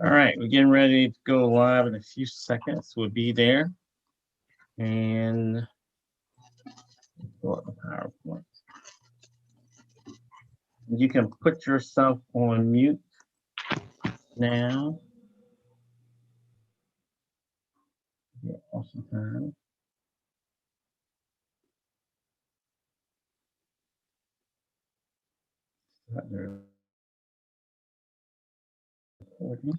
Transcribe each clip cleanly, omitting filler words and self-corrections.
All right, we're getting ready to go live in a few seconds. We'll be there and go up the PowerPoint. You can put yourself on mute now. Yeah, awesome time. Start the recording.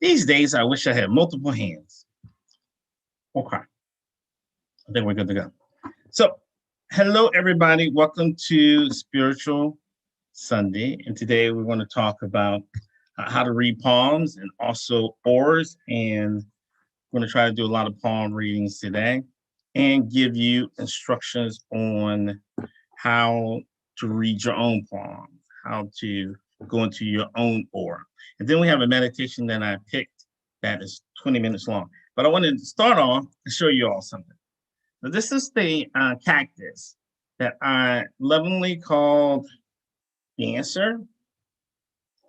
These days, I wish I had multiple hands. Okay, I think we're good to go. So, hello, everybody. Welcome to Spiritual Sunday. And today we're going to talk about how to read palms and also auras. And we're going to try to do a lot of palm readings today and give you instructions on how to read your own palm, how to go into your own aura. And then we have a meditation that I picked that is 20 minutes long. But I wanted to start off and show you all something. Now, this is the cactus that I lovingly called Dancer.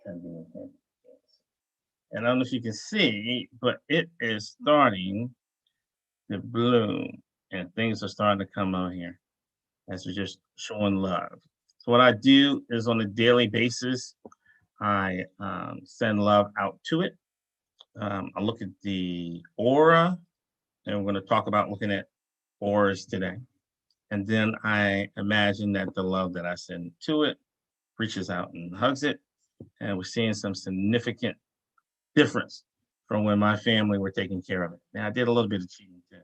And I don't know if you can see, but it is starting to bloom and things are starting to come out here as we're just showing love. So what I do is on a daily basis, I send love out to it. I look at the aura, and we're going to talk about looking at auras today. And then I imagine that the love that I send to it reaches out and hugs it. And we're seeing some significant difference from when my family were taking care of it. Now, I did a little bit of cheating too.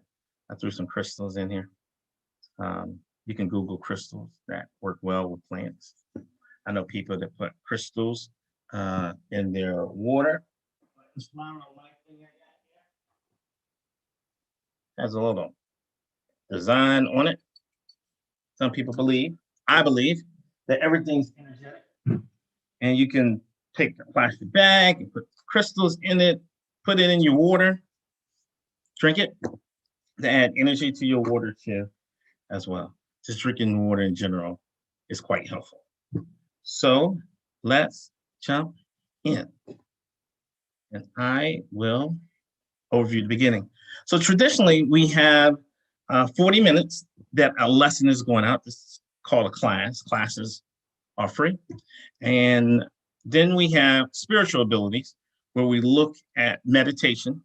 I threw some crystals in here. You can Google crystals that work well with plants. I know people that put crystals in their water. Has a little design on it. Some people believe, I believe, that everything's energetic. And you can take a plastic bag and put crystals in it, put it in your water, drink it to add energy to your water too, as well. Just drinking water in general is quite helpful. So let's jump in. And I will overview the beginning. So traditionally, we have 40 minutes that a lesson is going out. This is called a class. Classes are free. And then we have spiritual abilities, where we look at meditation,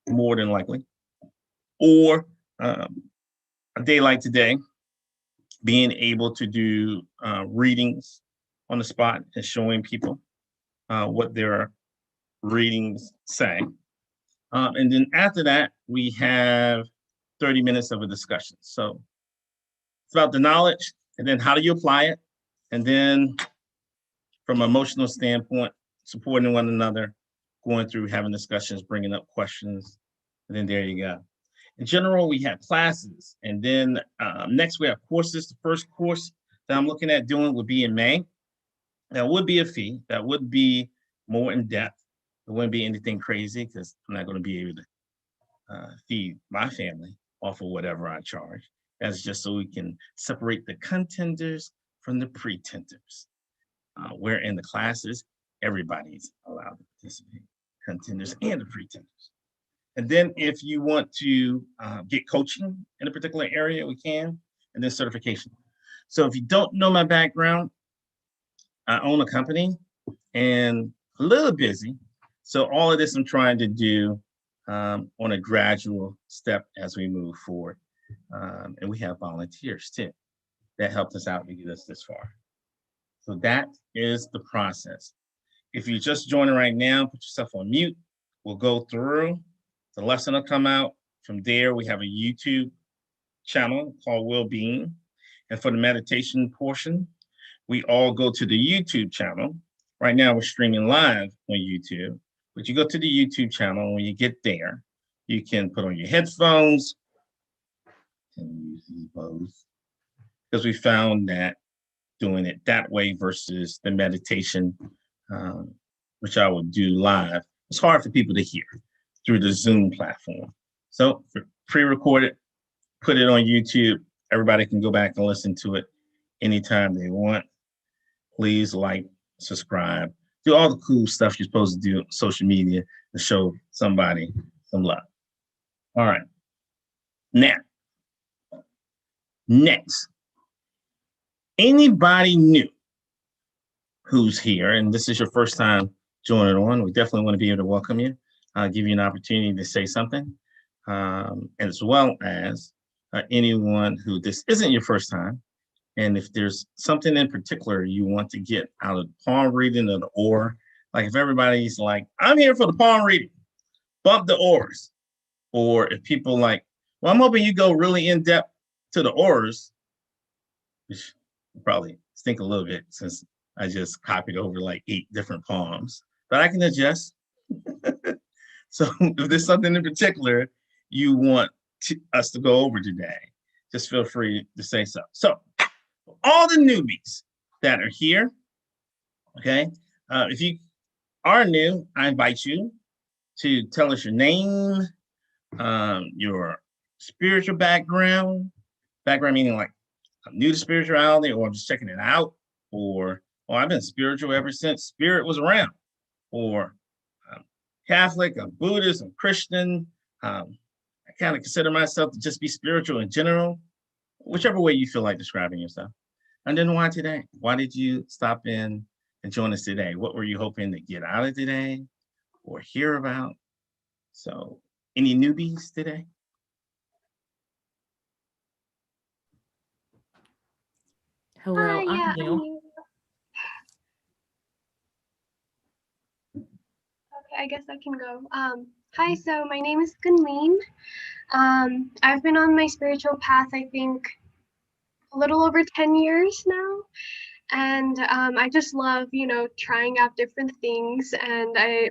more than likely, or a day like today, being able to do readings on the spot and showing people what their readings say. And then after that, we have 30 minutes of a discussion. So it's about the knowledge, and then how do you apply it? And then from an emotional standpoint, supporting one another, going through, having discussions, bringing up questions, and then there you go. In general, we have classes, and then next we have courses. The first course that I'm looking at doing would be in May. That would be a fee. That would be more in depth. It wouldn't be anything crazy because I'm not going to be able to feed my family off of whatever I charge. That's just so we can separate the contenders from the pretenders. Where in the classes, everybody's allowed to participate, contenders and the pretenders. And then if you want to get coaching in a particular area, we can, and then certification. So if you don't know my background, I own a company and a little busy. So all of this I'm trying to do on a gradual step as we move forward. And we have volunteers too that helped us out to get us this far. So that is the process. If you're just joining right now, put yourself on mute. We'll go through. The lesson will come out. From there, we have a YouTube channel called Well-Being. And for the meditation portion, we all go to the YouTube channel. Right now we're streaming live on YouTube, but you go to the YouTube channel, and when you get there, you can put on your headphones and use these bows, because we found that doing it that way versus the meditation, which I would do live, it's hard for people to hear through the Zoom platform. So pre-recorded, put it on YouTube. Everybody can go back and listen to it anytime they want. Please like, subscribe, do all the cool stuff you're supposed to do on social media to show somebody some love. All right. Now, next, anybody new who's here, and this is your first time joining on, we definitely want to be able to welcome you, give you an opportunity to say something, as well as anyone who this isn't your first time. And if there's something in particular you want to get out of palm reading or the aura, like if everybody's like, I'm here for the palm reading, bump the auras. Or if people like, well, I'm hoping you go really in depth to the auras, which will probably stink a little bit since I just copied over like 8 different palms, but I can adjust. So if there's something in particular you want us to go over today, just feel free to say so. So all the newbies that are here, okay, if you are new, I invite you to tell us your name, your spiritual background meaning like I'm new to spirituality, or I'm just checking it out, or I've been spiritual ever since spirit was around, or I'm Catholic, I'm Buddhist, I'm Christian, I kind of consider myself to just be spiritual in general, whichever way you feel like describing yourself. And then why today? Why did you stop in and join us today? What were you hoping to get out of today or hear about? So any newbies today? Hello, I'm new. Okay, I guess I can go. Hi, so my name is Gunleen. I've been on my spiritual path, I think, a little over 10 years now. And I just love, trying out different things. And I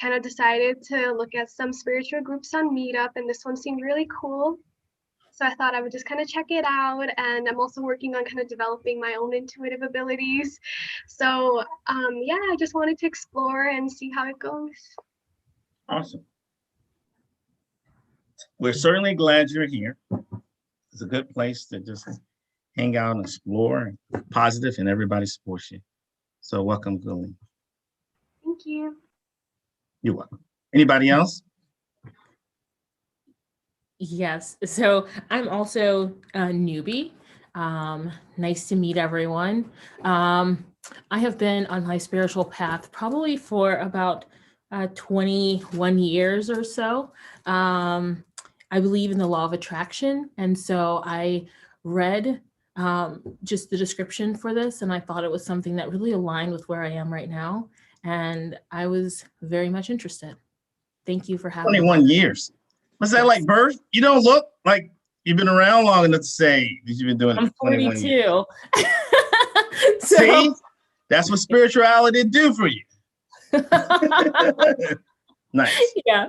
kind of decided to look at some spiritual groups on Meetup, and this one seemed really cool. So I thought I would just kind of check it out. And I'm also working on kind of developing my own intuitive abilities. So yeah, I just wanted to explore and see how it goes. Awesome. We're certainly glad you're here. It's a good place to just hang out and explore, positive, and everybody supports you. So welcome, Gillian. Thank you. You're welcome. Anybody else? Yes, so I'm also a newbie. Nice to meet everyone. I have been on my spiritual path probably for about 21 years or so. I believe in the law of attraction, and so I read just the description for this, and I thought it was something that really aligned with where I am right now, and I was very much interested. Thank you for having me. 21 years. Was that like birth? You don't look like you've been around long enough to say that you've been doing it for 21 years. I'm 42. See, that's what spirituality do for you. Nice. Yeah.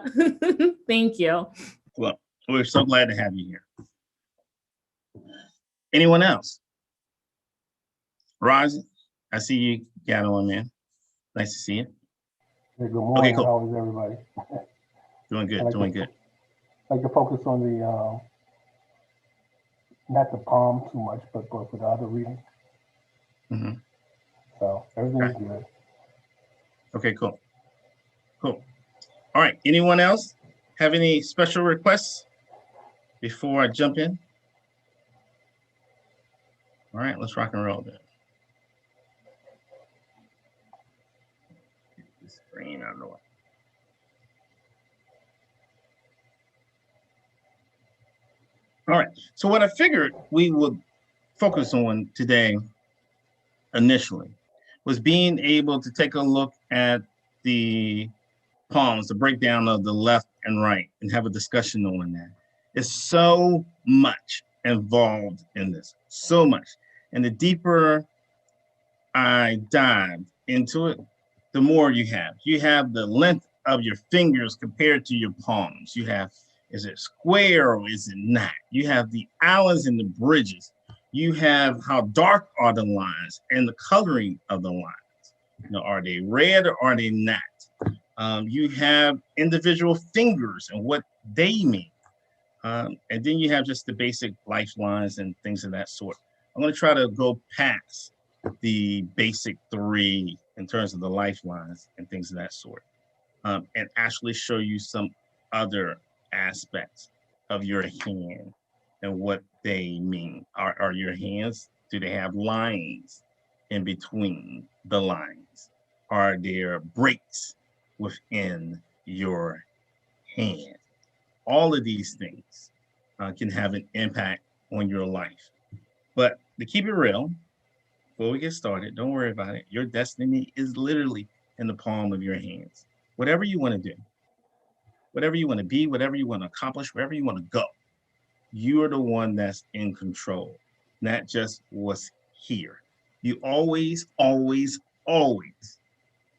Thank you. Well, we're so glad to have you here. Anyone else? Roger, I see you got on, man. Nice to see you. Hey, good morning. Okay, cool. How is everybody? Doing good, doing good. I like to focus on the, not the palm too much, but go for the other reading. Mm-hmm. So everything's good. Okay, cool. Cool. All right, anyone else have any special requests before I jump in? All right, let's rock and roll then. Get the screen out of the way. All right, so what I figured we would focus on today initially was being able to take a look at the palms, the breakdown of the left and right, and have a discussion on that. There's so much involved in this, so much. And the deeper I dived into it, the more you have. You have the length of your fingers compared to your palms. You have, is it square or is it not? You have the islands and the bridges. You have how dark are the lines and the coloring of the lines. You know, are they red or are they not? You have individual fingers and what they mean. And then you have just the basic lifelines and things of that sort. I'm going to try to go past the basic three in terms of the lifelines and things of that sort, and actually show you some other aspects of your hand and what they mean. Are your hands, do they have lines in between the lines? Are there breaks within your hand? All of these things can have an impact on your life. But to keep it real, before we get started, don't worry about it. Your destiny is literally in the palm of your hands. Whatever you want to do, whatever you want to be, whatever you want to accomplish, wherever you want to go, you are the one that's in control, not just what's here. You always, always, always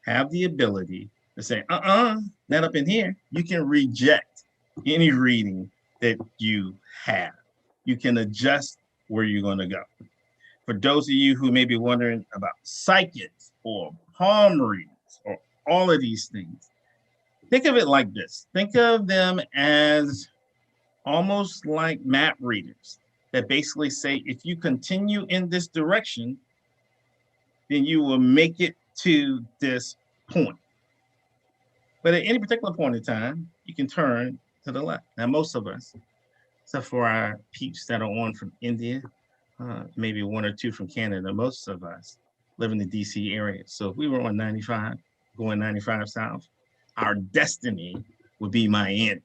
have the ability to say, not up in here. You can reject any reading that you have. You can adjust where you're going to go. For those of you who may be wondering about psychics or palm readings or all of these things, think of it like this. Think of them as almost like map readers that basically say, if you continue in this direction, then you will make it to this point. But at any particular point in time, you can turn to the left. Now, most of us, except for our peeps that are on from India, maybe one or two from Canada, most of us live in the DC area. So if we were on 95, going 95 south, our destiny would be Miami.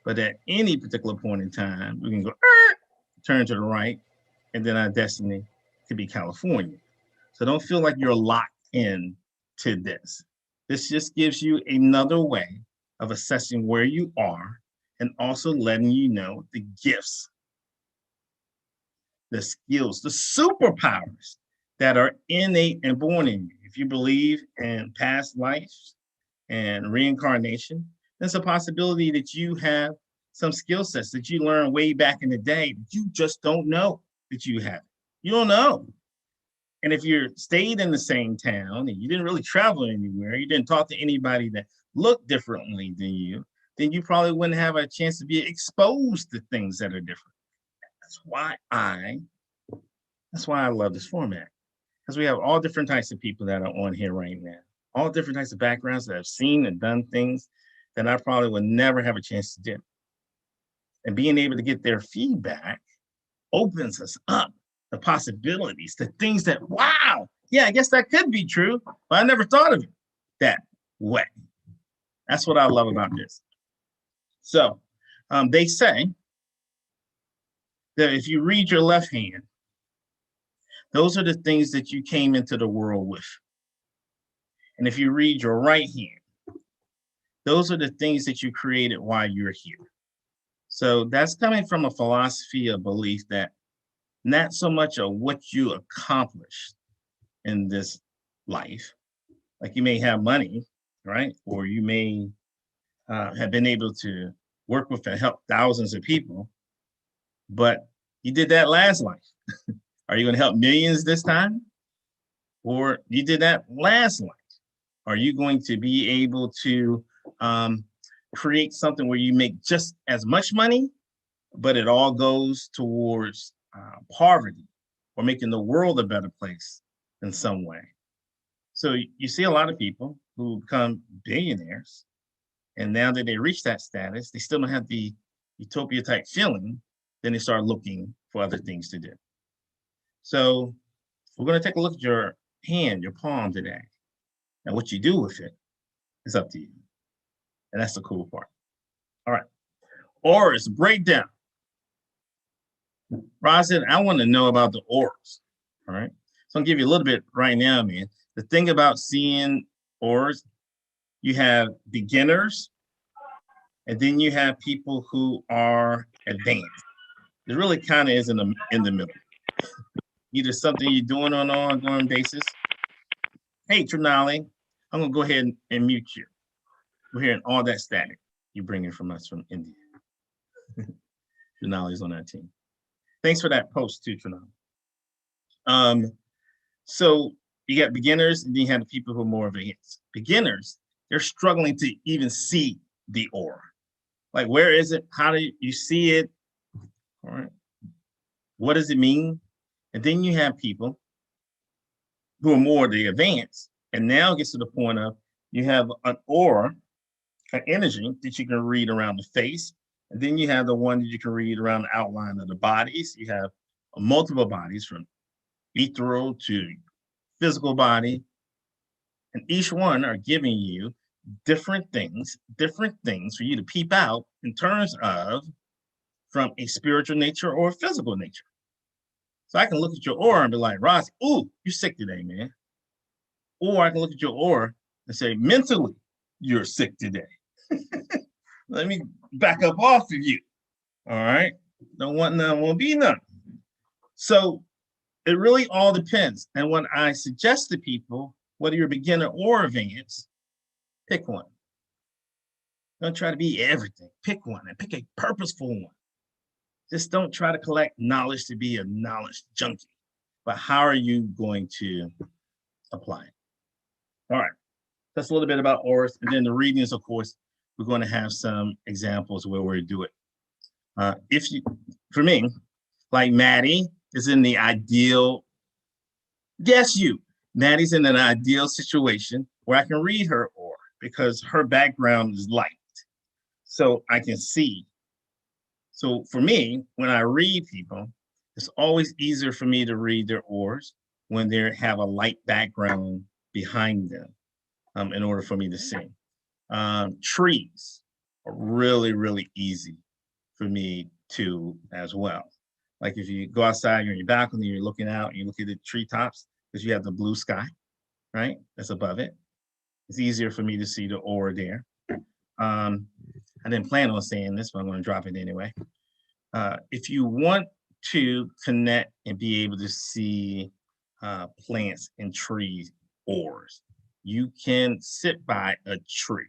But at any particular point in time, we can go, turn to the right, and then our destiny could be California. So don't feel like you're locked in to this. This just gives you another way of assessing where you are and also letting you know the gifts, the skills, the superpowers that are innate and born in you. If you believe in past lives and reincarnation, there's a possibility that you have some skill sets that you learned way back in the day that you just don't know that you have. You don't know. And if you stayed in the same town and you didn't really travel anywhere, you didn't talk to anybody that looked differently than you, then you probably wouldn't have a chance to be exposed to things that are different. That's why I love this format, because we have all different types of people that are on here right now, all different types of backgrounds that have seen and done things that I probably would never have a chance to do. And being able to get their feedback opens us up the possibilities, the things that, wow, yeah, I guess that could be true, but I never thought of it that way. That's what I love about this. So they say that if you read your left hand, those are the things that you came into the world with. And if you read your right hand, those are the things that you created while you're here. So that's coming from a philosophy of belief that not so much of what you accomplished in this life, like you may have money, right? Or you may have been able to work with and help thousands of people, but you did that last life. Are you going to help millions this time? Or you did that last life? Are you going to be able to create something where you make just as much money, but it all goes towards poverty or making the world a better place in some way? So you see a lot of people who become billionaires, and now that they reach that status, they still don't have the utopia type feeling. Then they start looking for other things to do. So we're going to take a look at your hand, your palm today. And what you do with it is up to you. And that's the cool part. All right. Auras breakdown. Rosin, I want to know about the auras. All right. So I'll give you a little bit right now, man. The thing about seeing auras, you have beginners, and then you have people who are advanced. It really kind of is in the middle. Either something you're doing on an ongoing basis, Hey, Trinali, I'm gonna go ahead and mute you. We're hearing all that static you bring in from us from India. Trinali's on that team. Thanks for that post too, Trinali. So you got beginners and then you have the people who are more advanced. Beginners, they're struggling to even see the aura. Like, where is it? How do you see it? All right. What does it mean? And then you have people who are more the advanced, and now it gets to the point of you have an aura, an energy that you can read around the face, and then you have the one that you can read around the outline of the bodies. You have multiple bodies from ethereal to physical body, and each one are giving you different things for you to peep out in terms of from a spiritual nature or a physical nature. So I can look at your aura and be like, Ross, ooh, you're sick today, man. Or I can look at your aura and say, mentally, you're sick today. Let me back up off of you. All right. Don't want none, won't be none. So it really all depends. And when I suggest to people, whether you're a beginner or advanced, pick one. Don't try to be everything. Pick one and pick a purposeful one. Just don't try to collect knowledge to be a knowledge junkie. But how are you going to apply it? All right. That's a little bit about auras. And then the readings, of course, we're going to have some examples where we do it. For me, like Maddie is in the ideal, Maddie's in an ideal situation where I can read her aura because her background is light. So I can see. So for me, when I read people, it's always easier for me to read their auras when they have a light background behind them in order for me to see. Trees are really, really easy for me to as well. Like if you go outside, you're in your balcony, you're looking out, and you look at the treetops because you have the blue sky, right? That's above it. It's easier for me to see the aura there. I didn't plan on saying this, but I'm going to drop it anyway. If you want to connect and be able to see plants and trees auras, you can sit by a tree.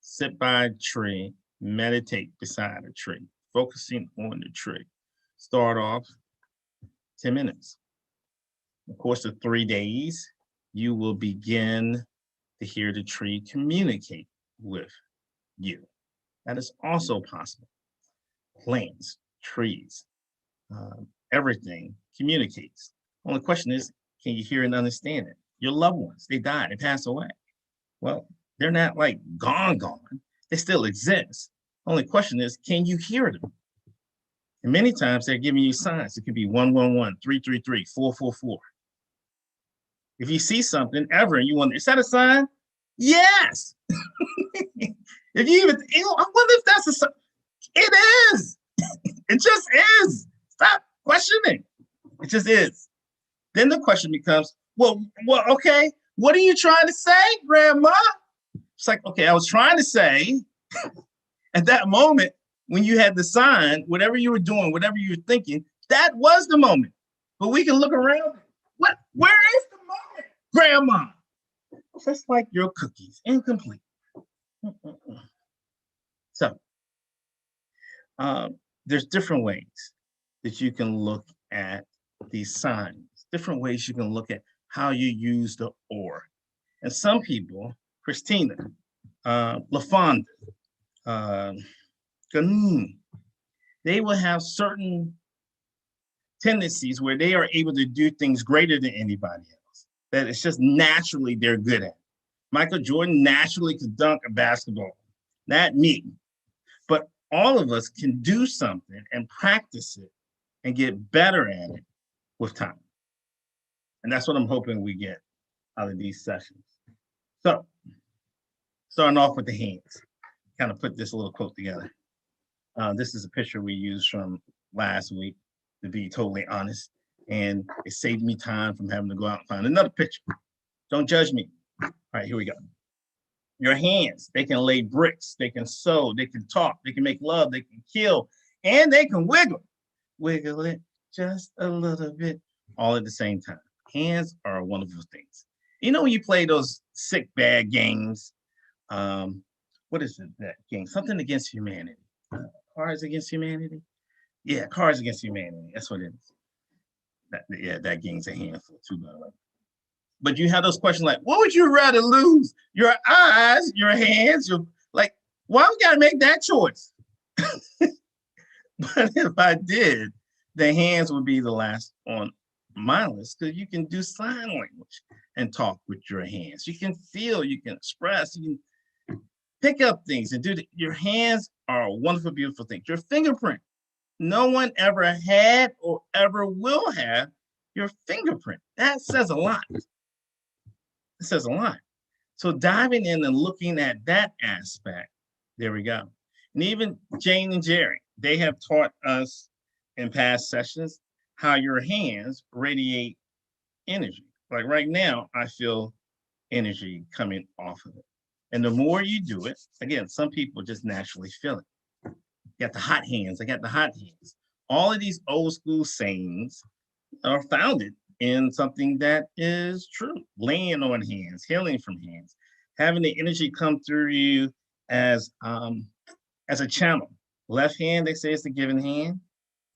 Sit by a tree, meditate beside a tree, focusing on the tree. Start off 10 minutes. Of course, the 3 days, you will begin to hear the tree communicate with you. That is also possible. Plants, trees, everything communicates. Only question is, can you hear and understand it? Your loved ones, they died, they passed away. Well, they're not like gone. They still exist. Only question is, can you hear them? And many times they're giving you signs. It could be 111, 333, 444. If you see something ever and you wonder, is that a sign? Yes. If you even, I wonder if that's a sign. It is. It just is. Stop questioning. It just is. Then the question becomes, well, okay, what are you trying to say, Grandma? It's like, okay, I was trying to say at that moment when you had the sign, whatever you were doing, whatever you were thinking, that was the moment. But we can look around. What? Where is the moment, Grandma? Just like your cookies, incomplete. So there's different ways that you can look at these signs, different ways you can look at how you use the aura. And some people, Christina, LaFonda, Ganun, they will have certain tendencies where they are able to do things greater than anybody else, that it's just naturally they're good at. Michael Jordan naturally could dunk a basketball, not me. But all of us can do something and practice it and get better at it with time. And that's what I'm hoping we get out of these sessions. So, starting off with the hands, kind of put this little quote together. This is a picture we used from last week, to be totally honest. And it saved me time from having to go out and find another picture. Don't judge me. All right, here we go. Your hands, they can lay bricks, they can sew, they can talk, they can make love, they can kill, and they can wiggle. Wiggle it just a little bit, all at the same time. Hands are wonderful things. You know when you play those sick bad games, what is it, that game? Something Against Humanity. Cards Against Humanity? Yeah, Cards Against Humanity. That's what it is. Yeah, that game's a handful too, by the way. But you have those questions like, what would you rather lose? Your eyes, your hands, your like, why we gotta make that choice? But if I did, the hands would be the last on my list because you can do sign language and talk with your hands. You can feel, you can express, you can pick up things and do your hands are a wonderful, beautiful thing. Your fingerprint. No one ever had or ever will have your fingerprint. That says a lot. It says a lot. So diving in and looking at that aspect, there we go. And even Jane and Jerry, they have taught us in past sessions how your hands radiate energy. Like right now, I feel energy coming off of it. And the more you do it, again, some people just naturally feel it. Got the hot hands, I got the hot hands. All of these old school sayings are founded in something that is true. Laying on hands, healing from hands, having the energy come through you as a channel. Left hand, they say, is the giving hand,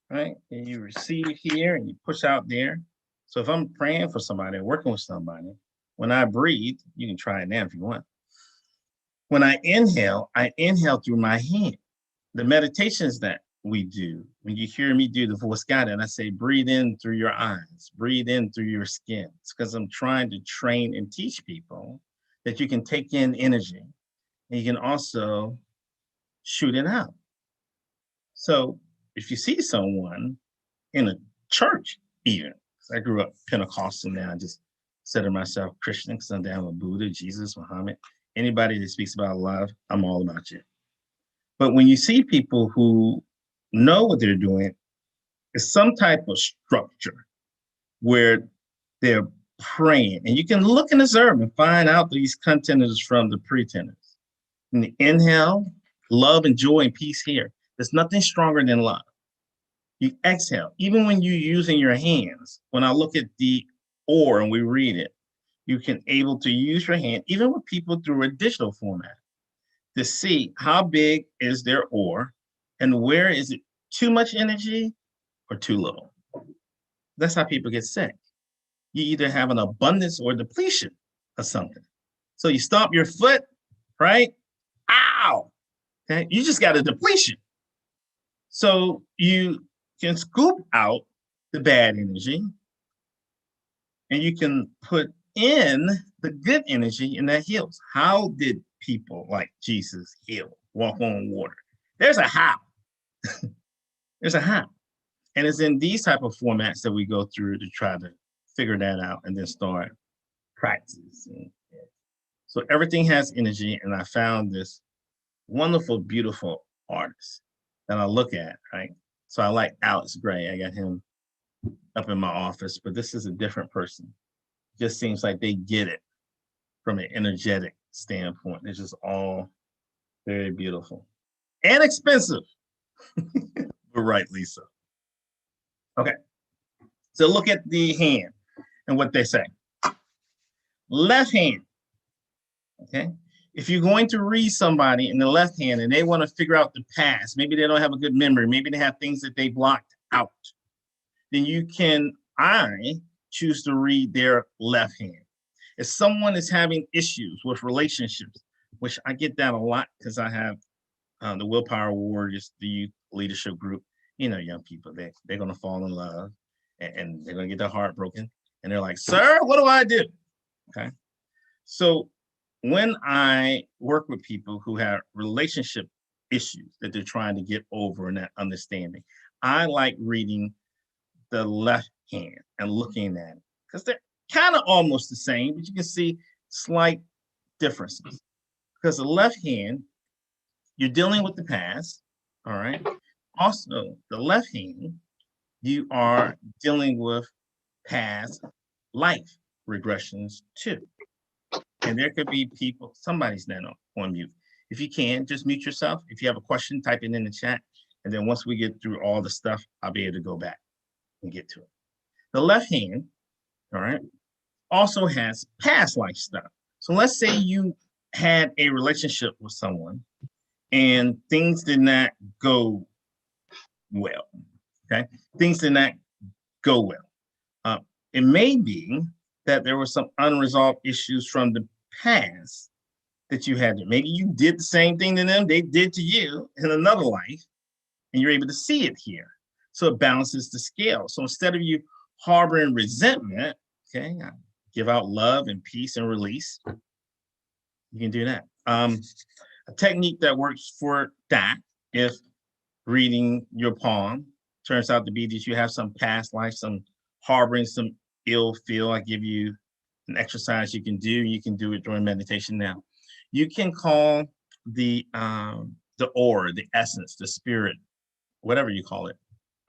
right? And you receive here and you push out there. So if I'm praying for somebody or working with somebody, when I breathe, you can try it now if you want. When I inhale through my hand. The meditations that we do, when you hear me do the voice guided, and I say, breathe in through your eyes, breathe in through your skin. It's because I'm trying to train and teach people that you can take in energy and you can also shoot it out. So if you see someone in a church, even, I grew up Pentecostal now, I just consider myself Christian because I'm down with Buddha, Jesus, Muhammad. Anybody that speaks about love, I'm all about you. But when you see people who know what they're doing, it's some type of structure where they're praying. And you can look and observe and find out these contenders from the pretenders. In the inhale, love and joy and peace here. There's nothing stronger than love. You exhale, even when you're using your hands. When I look at the or and we read it, you can able to use your hand, even with people through a digital format, to see how big is their or and where is it too much energy or too little. That's how people get sick. You either have an abundance or depletion of something. So you stomp your foot, right? Ow! Okay, you just got a depletion. So you can scoop out the bad energy and you can put in the good energy and that heals. How did people like Jesus heal, walk on water? There's a how. There's a how. And it's in these type of formats that we go through to try to figure that out and then start practicing. So everything has energy. And I found this wonderful, beautiful artist that I look at, right? So I like Alex Gray. I got him up in my office, but this is a different person. Just seems like they get it from an energetic standpoint. It's just all very beautiful and expensive, but rightly so. Okay, so look at the hand and what they say. Left hand, okay? If you're going to read somebody in the left hand and they want to figure out the past, maybe they don't have a good memory, maybe they have things that they blocked out, then I choose to read their left hand. If someone is having issues with relationships, which I get that a lot because I have the Willpower Warriors, the youth leadership group, young people, they're going to fall in love and they're going to get their heart broken. And they're like, sir, what do I do? Okay. So when I work with people who have relationship issues that they're trying to get over and that understanding, I like reading the left hand and looking at it because they're kind of almost the same, but you can see slight differences. Because the left hand, you're dealing with the past, all right? Also, the left hand, you are dealing with past life regressions too. And there could be people, somebody's not on mute. If you can, just mute yourself. If you have a question, type it in the chat. And then once we get through all the stuff, I'll be able to go back and get to it. The left hand, all right, also has past life stuff. So let's say you had a relationship with someone and things did not go well. Okay, things did not go well. It may be that there were some unresolved issues from the past that you had. Maybe you did the same thing to them they did to you in another life, and you're able to see it here. So it balances the scale. So instead of you harboring resentment, okay, give out love and peace and release. You can do that. A technique that works for that, if reading your palm turns out to be that you have some past life, some harboring some ill feel, I give you an exercise you can do. You can do it during meditation now. You can call the aura, the essence, the spirit, whatever you call it,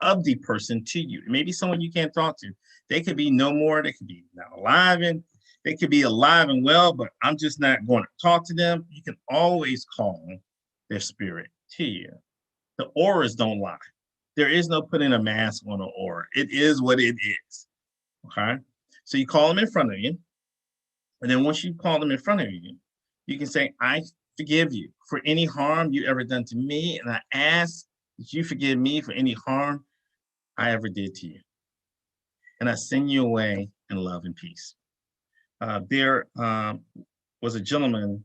of the person to you. It may be someone you can't talk to. They could be no more, they could be not alive, and they could be alive and well, but I'm just not going to talk to them. You can always call their spirit to you. The auras don't lie. There is no putting a mask on an aura. It is what it is. Okay. So you call them in front of you. And then once you call them in front of you, you can say, I forgive you for any harm you ever done to me. And I ask that you forgive me for any harm I ever did to you. And I send you away in love and peace. There was a gentleman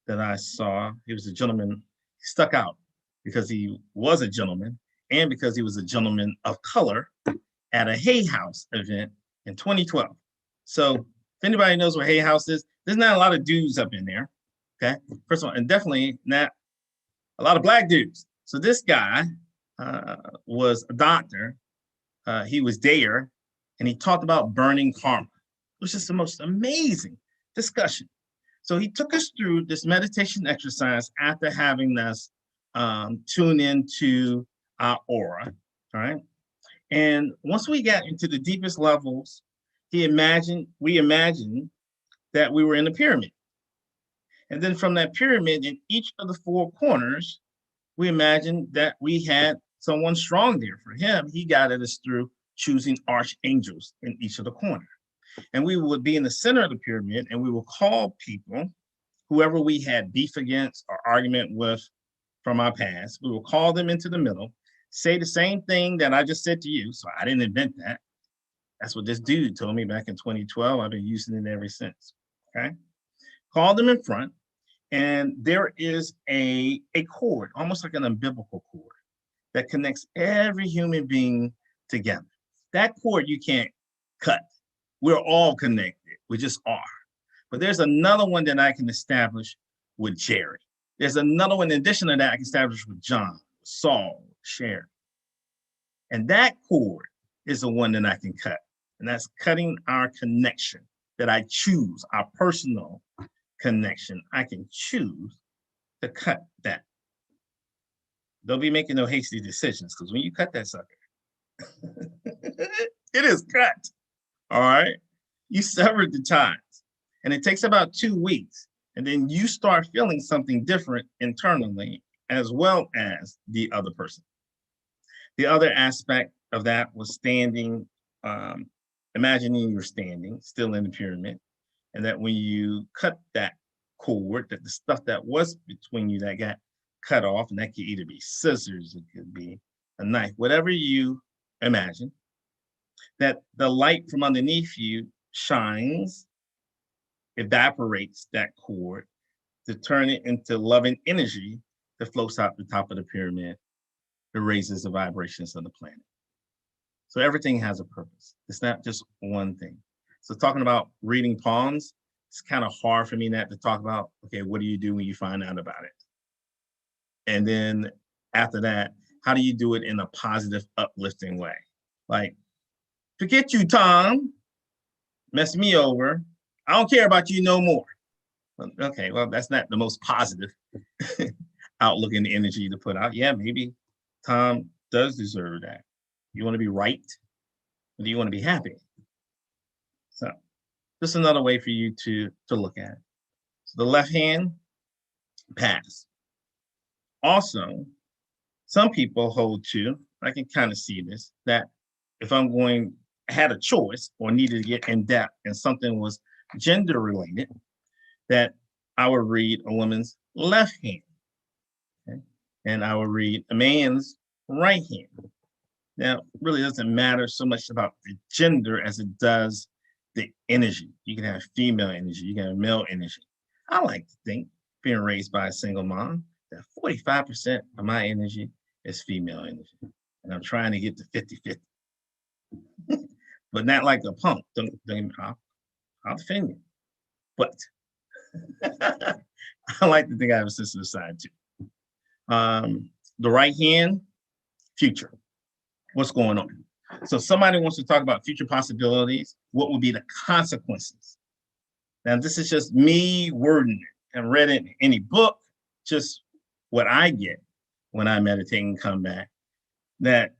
that I saw. He was a gentleman, stuck out because he was a gentleman and because he was a gentleman of color at a Hay House event in 2012. So if anybody knows what Hay House is, there's not a lot of dudes up in there, okay? First of all, and definitely not a lot of black dudes. So this guy was a doctor. He was there, and he talked about burning karma. It was just the most amazing discussion. So he took us through this meditation exercise after having us tune into our aura, all right? And once we got into the deepest levels, we imagined that we were in a pyramid. And then from that pyramid, in each of the four corners, we imagined that we had someone strong there. For him, he guided us through choosing archangels in each of the corners. And we would be in the center of the pyramid, and we will call people, whoever we had beef against or argument with from our past. We will call them into the middle, say the same thing that I just said to you. So I didn't invent that. That's what this dude told me back in 2012. I've been using it ever since. Okay. Call them in front, and there is a cord, almost like an umbilical cord, that connects every human being together. That cord you can't cut. We're all connected. We just are. But there's another one that I can establish with Jerry. There's another one in addition to that I can establish with John, Saul, Sharon. And that cord is the one that I can cut. And that's cutting our connection that I choose, our personal connection. I can choose to cut that. Don't be making no hasty decisions, because when you cut that sucker, it is cut. All right. You severed the ties. And it takes about 2 weeks. And then you start feeling something different internally, as well as the other person. The other aspect of that was standing, imagining you're standing still in the pyramid. And that when you cut that cord, that the stuff that was between you that got cut off, and that could either be scissors, it could be a knife, whatever you imagine, that the light from underneath you shines, evaporates that cord to turn it into loving energy that floats out the top of the pyramid, that raises the vibrations of the planet. So everything has a purpose. It's not just one thing. So talking about reading palms, it's kind of hard for me not to talk about, okay, what do you do when you find out about it? And then after that, how do you do it in a positive, uplifting way? Like, forget you, Tom. Mess me over. I don't care about you no more. Okay, well, that's not the most positive outlook and energy to put out. Yeah, maybe Tom does deserve that. You want to be right, or do you want to be happy? So just another way for you to look at it. So the left hand, pass. Also, some people hold to, I can kind of see this, that if I'm going had a choice or needed to get in depth and something was gender related, that I would read a woman's left hand. Okay? And I would read a man's right hand. Now, it really doesn't matter so much about the gender as it does the energy. You can have female energy, you can have male energy. I like to think, being raised by a single mom, that 45% of my energy is female energy. And I'm trying to get to 50-50. But not like a punk. I'll defend you. But I like to think I have a sensitive side too. The right hand, future. What's going on? So somebody wants to talk about future possibilities. What would be the consequences? Now, this is just me wording it. I haven't read it in any book, just what I get when I meditate and come back. That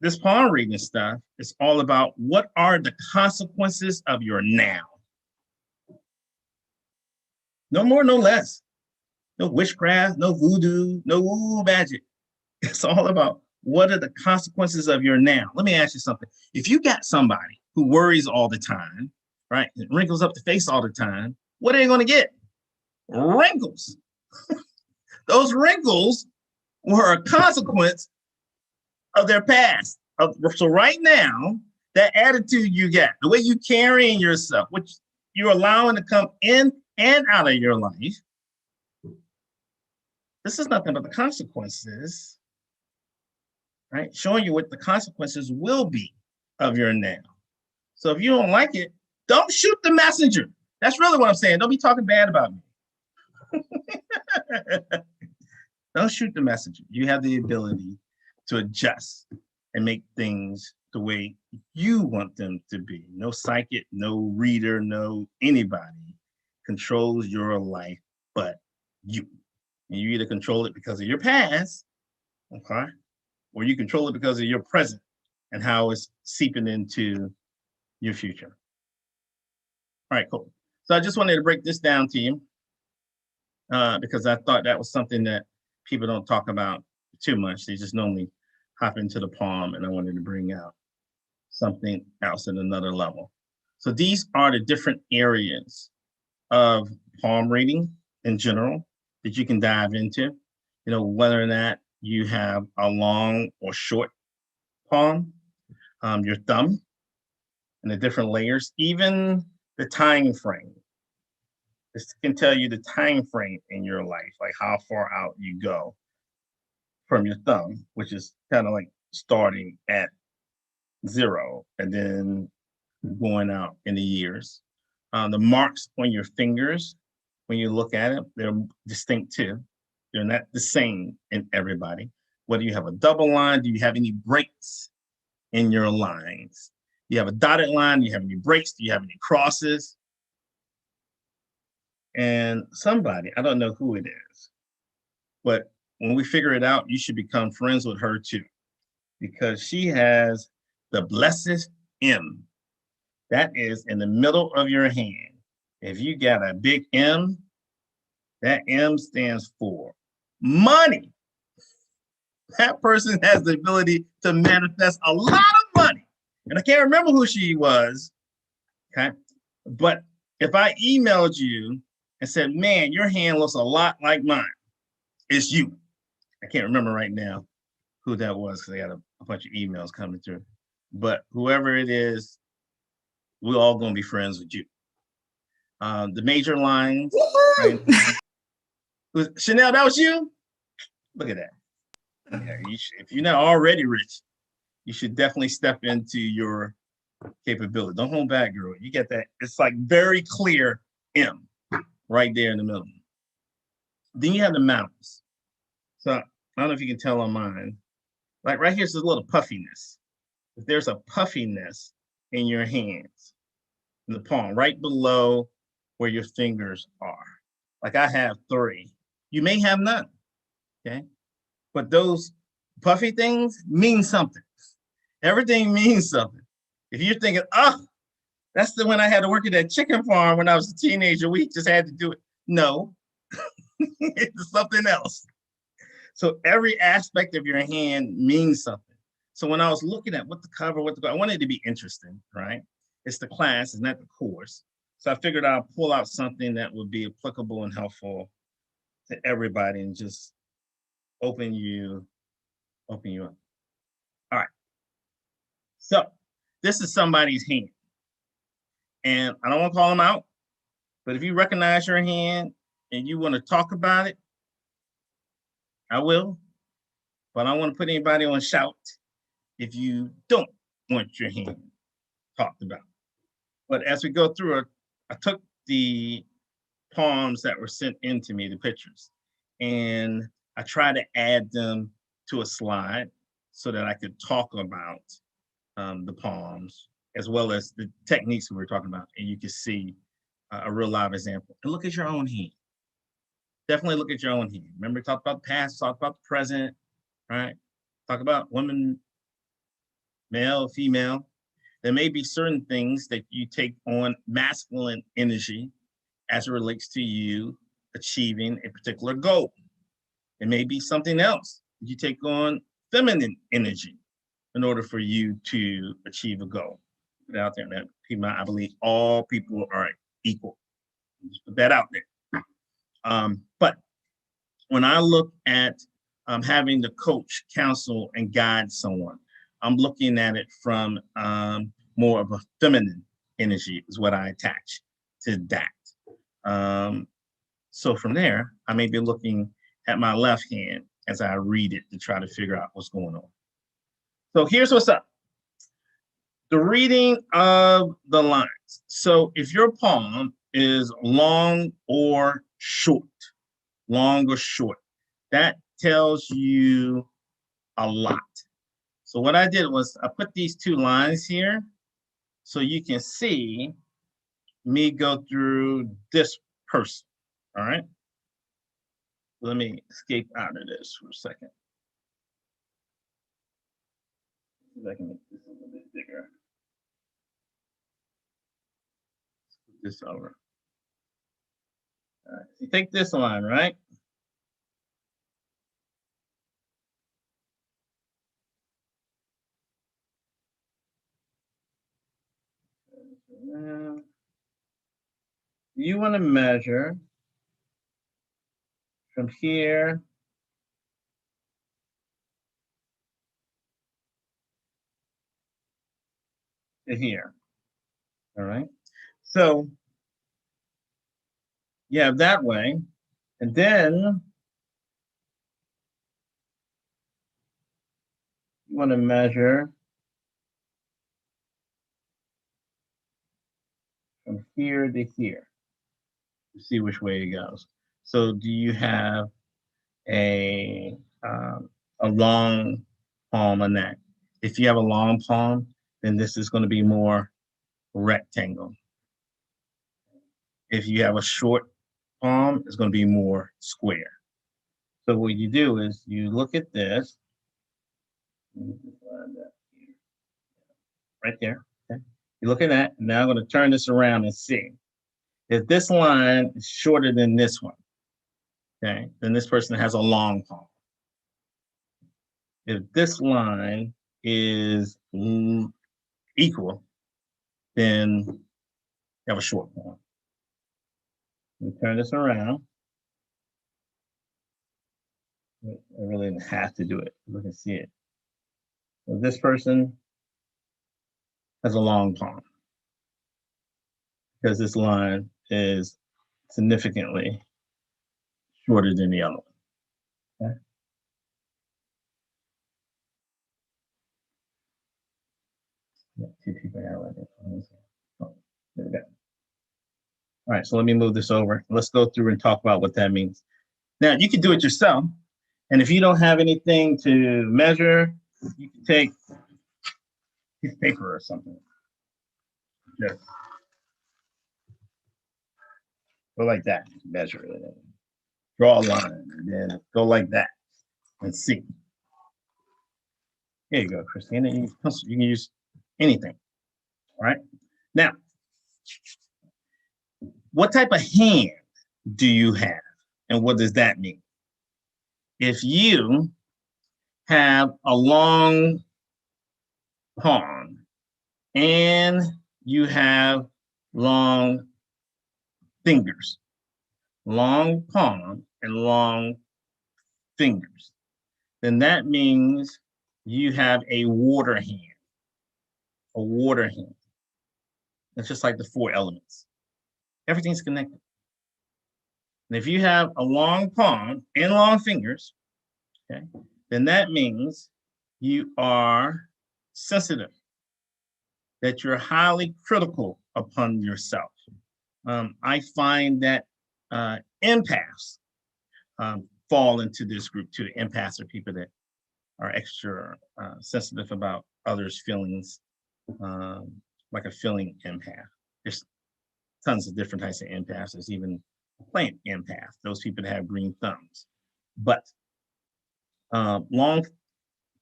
this palm reading stuff is all about what are the consequences of your now. No more, no less. No witchcraft, no voodoo, no magic. It's all about what are the consequences of your now. Let me ask you something. If you got somebody who worries all the time, right, and wrinkles up the face all the time, what are they going to get? Wrinkles. Those wrinkles were a consequence of their past. So right now, that attitude you got, the way you carrying yourself, which you're allowing to come in and out of your life, this is nothing but the consequences, right? Showing you what the consequences will be of your now. So if you don't like it, don't shoot the messenger. That's really what I'm saying. Don't be talking bad about me. Don't shoot the messenger. You have the ability to adjust and make things the way you want them to be. No psychic, no reader, no anybody controls your life but you. And you either control it because of your past, okay, or you control it because of your present and how it's seeping into your future. All right, cool. So I just wanted to break this down to you because I thought that was something that people don't talk about too much. They just normally hop into the palm, and I wanted to bring out something else at another level. So these are the different areas of palm reading in general that you can dive into, whether or not you have a long or short palm, your thumb, and the different layers, even the time frame. This can tell you the time frame in your life, like how far out you go from your thumb, which is kind of like starting at 0 and then going out in the years. The marks on your fingers, when you look at it, they're distinct too. They're not the same in everybody. Whether you have a double line, do you have any breaks in your lines? You have a dotted line, do you have any breaks? Do you have any crosses? And somebody, I don't know who it is, but when we figure it out, you should become friends with her too, because she has the blessed M. That is in the middle of your hand. If you got a big M, that M stands for money. That person has the ability to manifest a lot of money. And I can't remember who she was, okay? But if I emailed you and said, man, your hand looks a lot like mine, it's you. I can't remember right now who that was because I got a bunch of emails coming through. But whoever it is, we're all going to be friends with you. The major lines. Right? Chanel, that was you? Look at that. Yeah, if you're not already rich, you should definitely step into your capability. Don't hold back, girl. You get that. It's like very clear M right there in the middle. Then you have the mouths. So I don't know if you can tell on mine. Like right here's a little puffiness. If there's a puffiness in your hands, in the palm, right below where your fingers are. Like I have 3. You may have none, okay? But those puffy things mean something. Everything means something. If you're thinking, oh, that's the one I had to work at that chicken farm when I was a teenager, we just had to do it. No, it's something else. So every aspect of your hand means something. So when I was looking at what the cover, I wanted it to be interesting, right? It's the class, it's not the course. So I figured I'll pull out something that would be applicable and helpful to everybody and just open you up. All right. So this is somebody's hand. And I don't want to call them out, but if you recognize your hand and you want to talk about it, I will. But I don't want to put anybody on shout if you don't want your hand talked about. But as we go through it, I took the poems that were sent in to me, the pictures, and I tried to add them to a slide so that I could talk about the poems as well as the techniques we were talking about, and you can see a real live example. And look at your own hand. Definitely look at your own hand. Remember, talk about the past, talk about the present, right? Talk about women, male, female. There may be certain things that you take on masculine energy as it relates to you achieving a particular goal. It may be something else. You take on feminine energy in order for you to achieve a goal. Put it out there. That people, I believe all people are equal. Just put that out there. But when I look at having to coach, counsel, and guide someone, I'm looking at it from more of a feminine energy is what I attach to that. So from there, I may be looking at my left hand as I read it to try to figure out what's going on. So here's what's up. The reading of the lines. So if your poem is long or short, that tells you a lot. So what I did was I put these two lines here so you can see me go through this person, all right? Let me escape out of this for a second. See if I can make this a little bit bigger. Let's put this over. All right, so take this line, right? You want to measure from here to here, all right? So you have that way, and then you want to measure from here to here to see which way it goes. So do you have a long palm on that? If you have a long palm, then this is going to be more rectangle. If you have a short palm, it's going to be more square. So what you do is you look at this, right there. Okay? You look at that. Now I'm going to turn this around and see. If this line is shorter than this one, okay, then this person has a long palm. If this line is equal, then you have a short palm. We turn this around. I really didn't have to do it. You can see it. So this person has a long palm because this line is significantly shorter than the other one. Okay? Yeah, two people out right there. Oh, there we go. All right, so let me move this over. Let's go through and talk about what that means. Now, you can do it yourself. And if you don't have anything to measure, you can take a piece of paper or something. Just go like that, measure it. Draw a line, and then go like that and see. Here you go, Christina. You can use anything. All right. Now, what type of hand do you have? And what does that mean? If you have a long pawn, and you have long fingers. Long pawn and long fingers. Then that means you have a water hand. A water hand. It's just like the four elements. Everything's connected. And if you have a long palm and long fingers, okay, then that means you are sensitive, that you're highly critical upon yourself. I find that empaths fall into this group too. Empaths are people that are extra sensitive about others' feelings, like a feeling empath. There's tons of different types of empaths. There's even plant empath, those people that have green thumbs. But long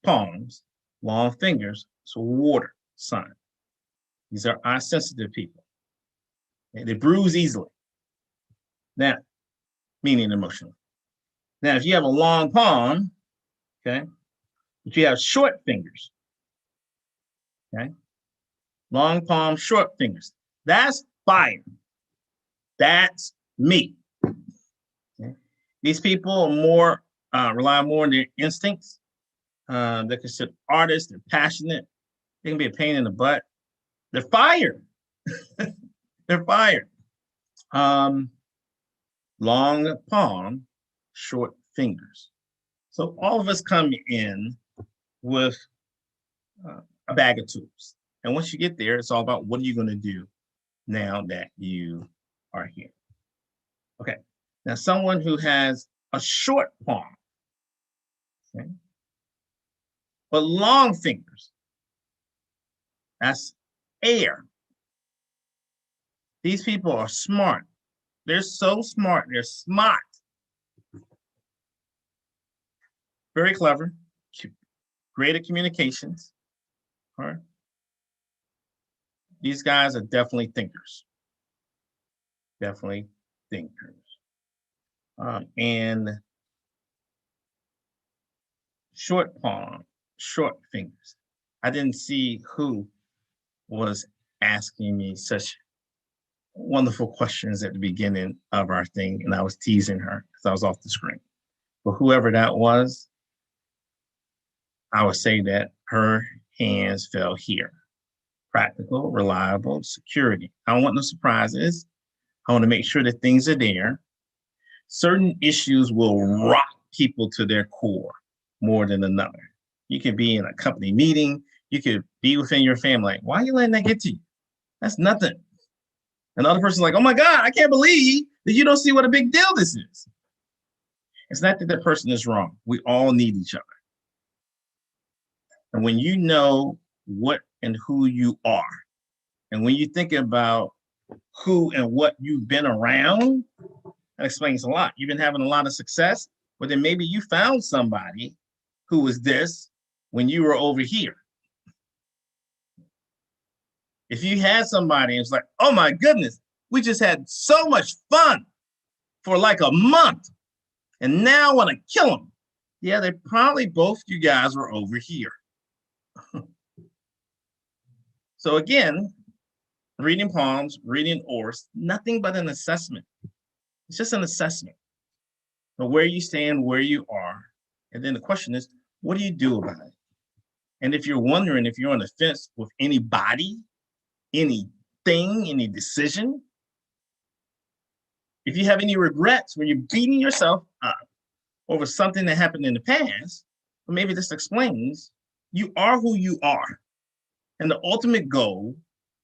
palms, long fingers, so water sign. These are eye sensitive people. Okay? They bruise easily. Now, meaning emotionally. Now, if you have a long palm, okay, but you have short fingers, okay, long palm, short fingers, that's fire. That's me. Okay? These people are more rely more on their instincts. They're considered artists. They're passionate. They can be a pain in the butt. They're fire. They're fire. Long palm, short fingers. So all of us come in with a bag of tools. And once you get there, it's all about what are you going to do now that you are here. Okay. Now, someone who has a short palm, okay, but long fingers, that's air. These people are smart. They're so smart. They're smart. Very clever. Great at communications. All right. These guys are definitely thinkers. Definitely thinkers. And short palm, short fingers. I didn't see who was asking me such wonderful questions at the beginning of our thing, and I was teasing her because I was off the screen. But whoever that was, I would say that her hands fell here. Practical, reliable, security. I don't want no surprises. I want to make sure that things are there. Certain issues will rock people to their core more than another. You could be in a company meeting. You could be within your family. Like, why are you letting that get to you? That's nothing. Another person's like, oh my God, I can't believe that you don't see what a big deal this is. It's not that that person is wrong. We all need each other. And when you know what and who you are, and when you think about who and what you've been around, that explains a lot. You've been having a lot of success, but then maybe you found somebody who was this when you were over here. If you had somebody and it's like, oh my goodness, we just had so much fun for like a month, and now I want to kill them. Yeah, they probably both you guys were over here. So again, reading palms, reading oars, nothing but an assessment. It's just an assessment of where you stand, where you are. And then the question is, what do you do about it? And if you're wondering if you're on the fence with anybody, anything, any decision, if you have any regrets when you're beating yourself up over something that happened in the past, well, maybe this explains you are who you are. And the ultimate goal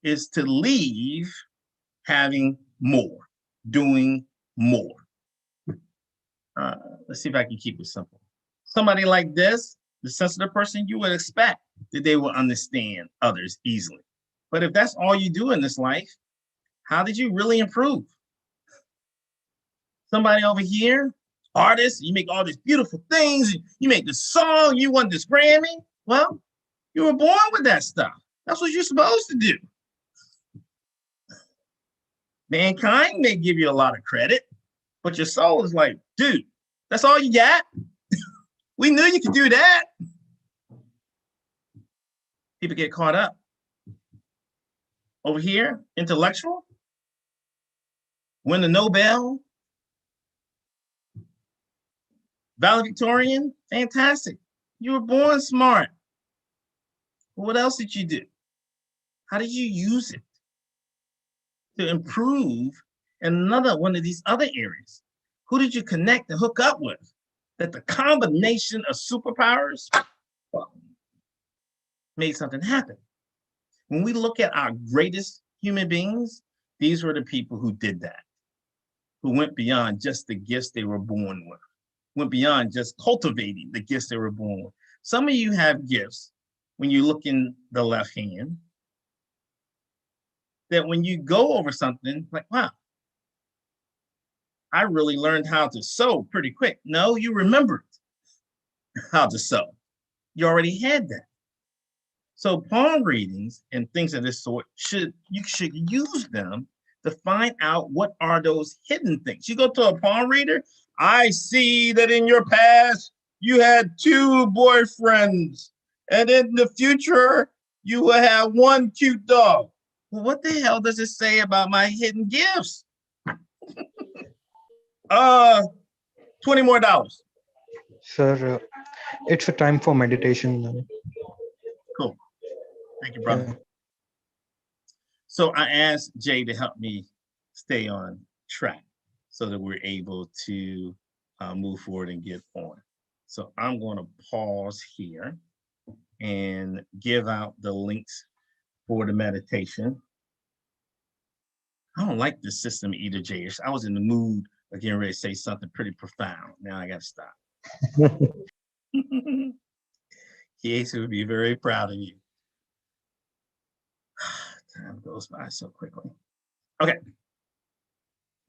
is to leave having more, doing more. Let's see if I can keep it simple. Somebody like this, the sensitive person, you would expect that they will understand others easily. But if that's all you do in this life, how did you really improve? Somebody over here, artist, you make all these beautiful things, you make this song, you won this Grammy. Well, you were born with that stuff. That's what you're supposed to do. Mankind may give you a lot of credit, but your soul is like, dude, that's all you got? We knew you could do that. People get caught up. Over here, intellectual, win the Nobel, valedictorian, fantastic. You were born smart. What else did you do? How did you use it to improve in another one of these other areas? Who did you connect and hook up with? That the combination of superpowers made something happen. When we look at our greatest human beings, these were the people who did that, who went beyond just the gifts they were born with, went beyond just cultivating the gifts they were born with. Some of you have gifts when you look in the left hand, that when you go over something, like, wow, I really learned how to sew pretty quick. No, you remembered how to sew. You already had that. So palm readings and things of this sort, you should use them to find out what are those hidden things. You go to a palm reader, I see that in your past, you had 2 boyfriends, and in the future, you will have 1 cute dog. Well, what the hell does it say about my hidden gifts? $20 more. Sir, it's a time for meditation now. Cool. Thank you, brother. Yeah. So I asked Jay to help me stay on track so that we're able to move forward and get on. So I'm going to pause here and give out the links for the meditation. I don't like this system either, Jay. I was in the mood of getting ready to say something pretty profound. Now I got to stop. Casey would be very proud of you. Time goes by so quickly. Okay.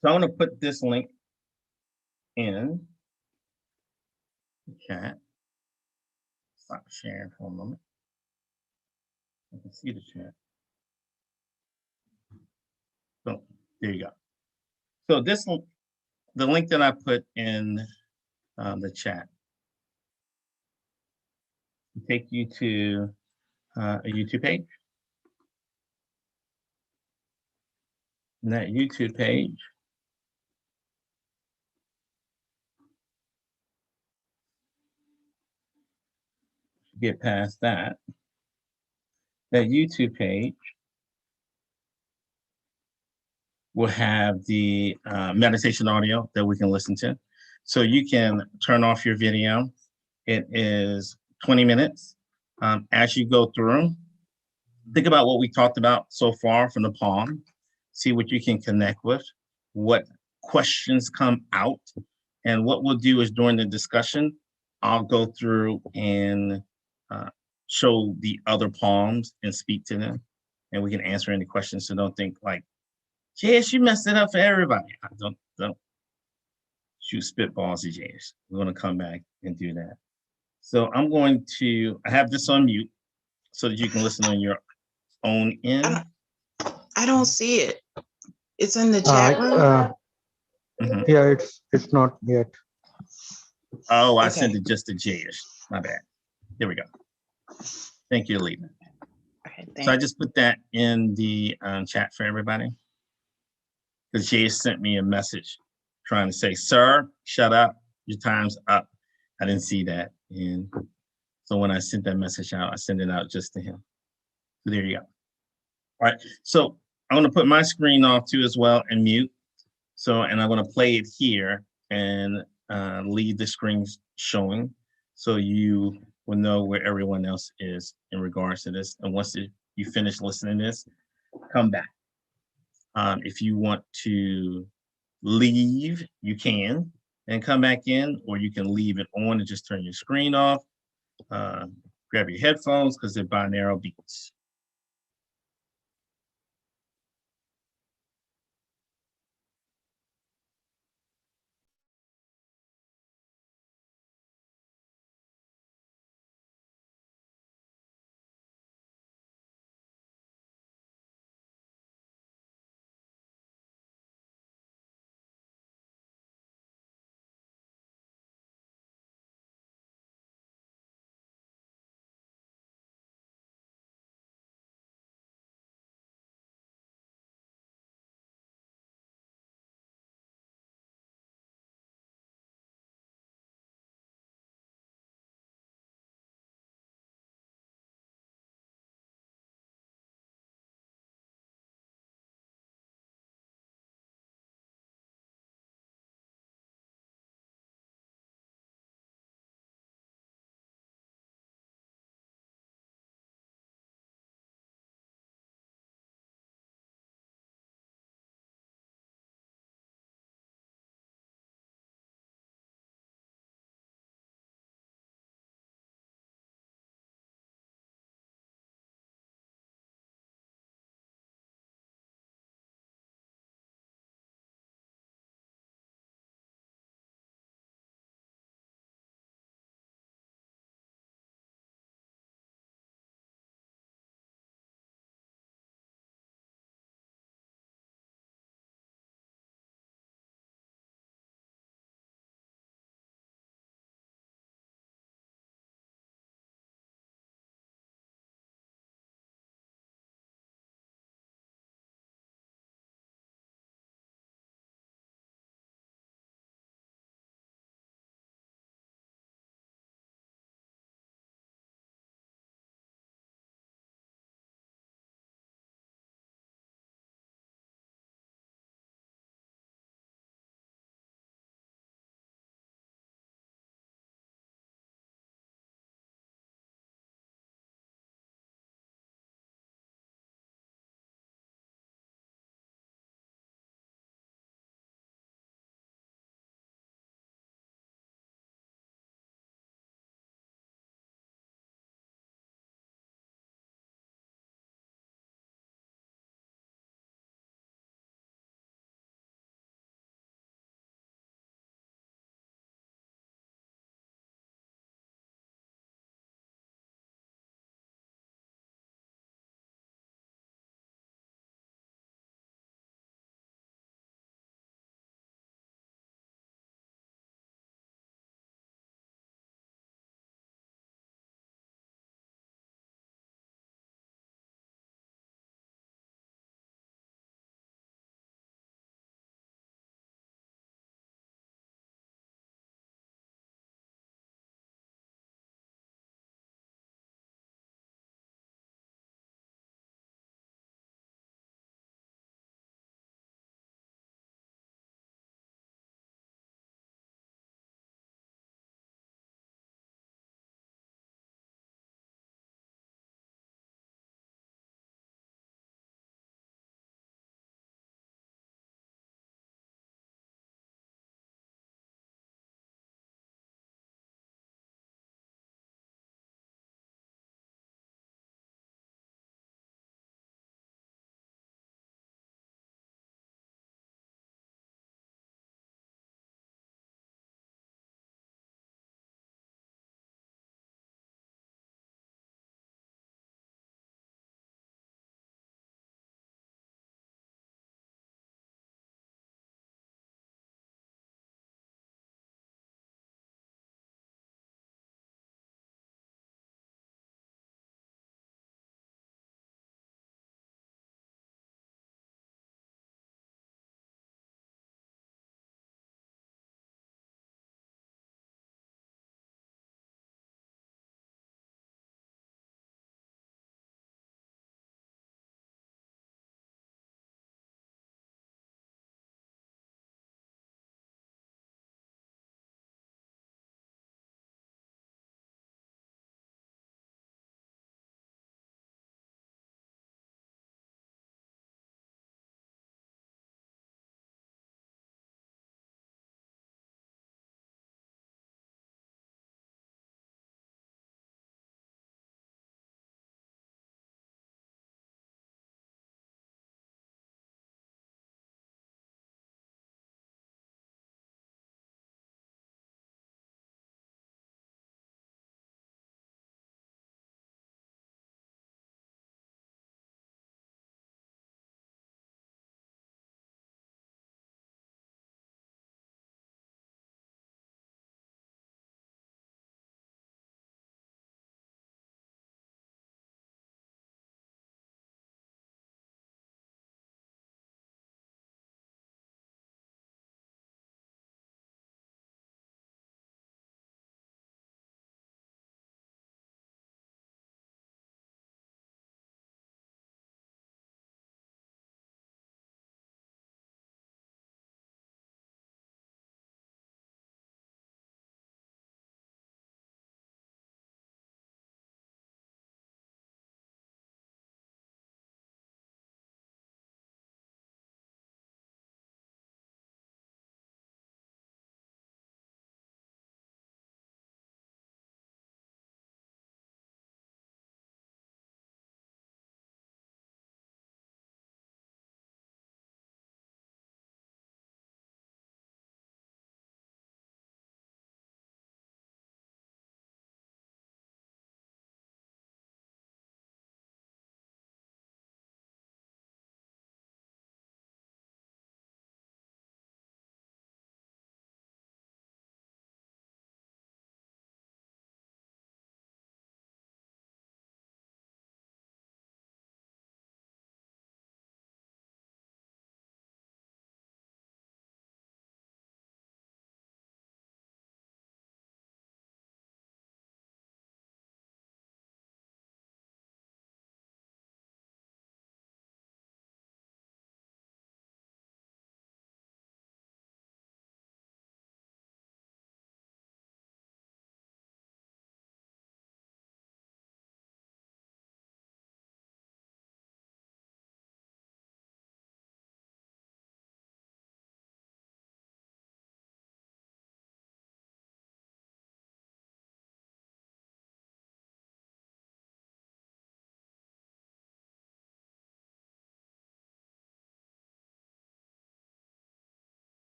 So I'm going to put this link in the chat. Stop sharing for a moment. I can see the chat. So there you go. So this, the link that I put in the chat, will take you to a YouTube page. And that YouTube page get past that YouTube page will have the meditation audio that we can listen to. So you can turn off your video. It is 20 minutes. As you go through, think about what we talked about so far from the palm. See what you can connect with, what questions come out. And what we'll do is during the discussion, I'll go through and show the other palms and speak to them. And we can answer any questions. So don't think like, Jess, you messed it up for everybody. Don't shoot spitballs at Jess. We're going to come back and do that. So I'm going to, I have this on mute so that you can listen on your own end. I don't see it. It's in the chat room. Yeah, it's not yet. Oh, I Okay. sent it just to Jess. My bad. There we go. Thank you, Alita. Okay, So I just put that in the chat for everybody. Because Jay sent me a message trying to say, sir, shut up. Your time's up. I didn't see that. And so when I sent that message out, I sent it out just to him. So there you go. All right. So I'm going to put my screen off too as well and mute. So, and I'm going to play it here and leave the screen showing so you will know where everyone else is in regards to this. And once you finish listening to this, come back. If you want to leave, you can and come back in, or you can leave it on and just turn your screen off. Grab your headphones because they're binaural beats.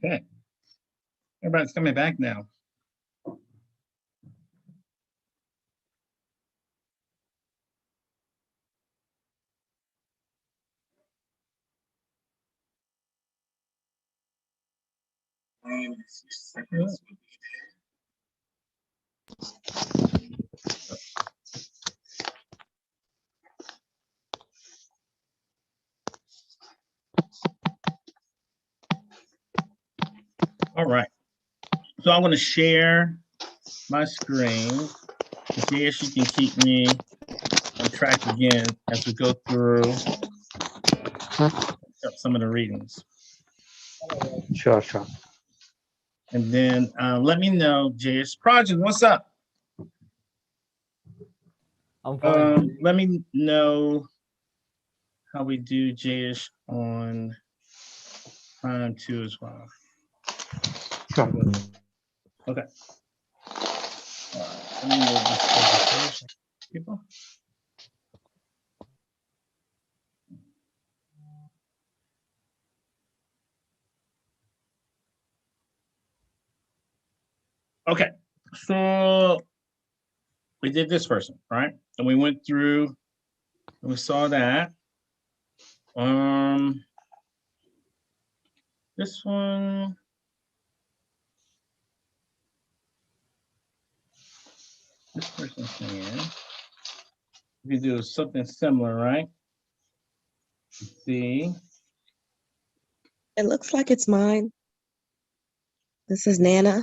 Okay. Everybody's coming back now. All right. So I'm going to share my screen. Yes, you can keep me on track again as we go through some of the readings. Sure, sure. And then let me know, JS Project, what's up? I'm fine. Let me know how we do JS on time 2 as well. Sure. Okay. All right. Let me move this over here, people. Okay, so we did this first, right? And we went through and we saw that. This one. This person's saying we do something similar, right? Let's see. It looks like it's mine. This is Nana.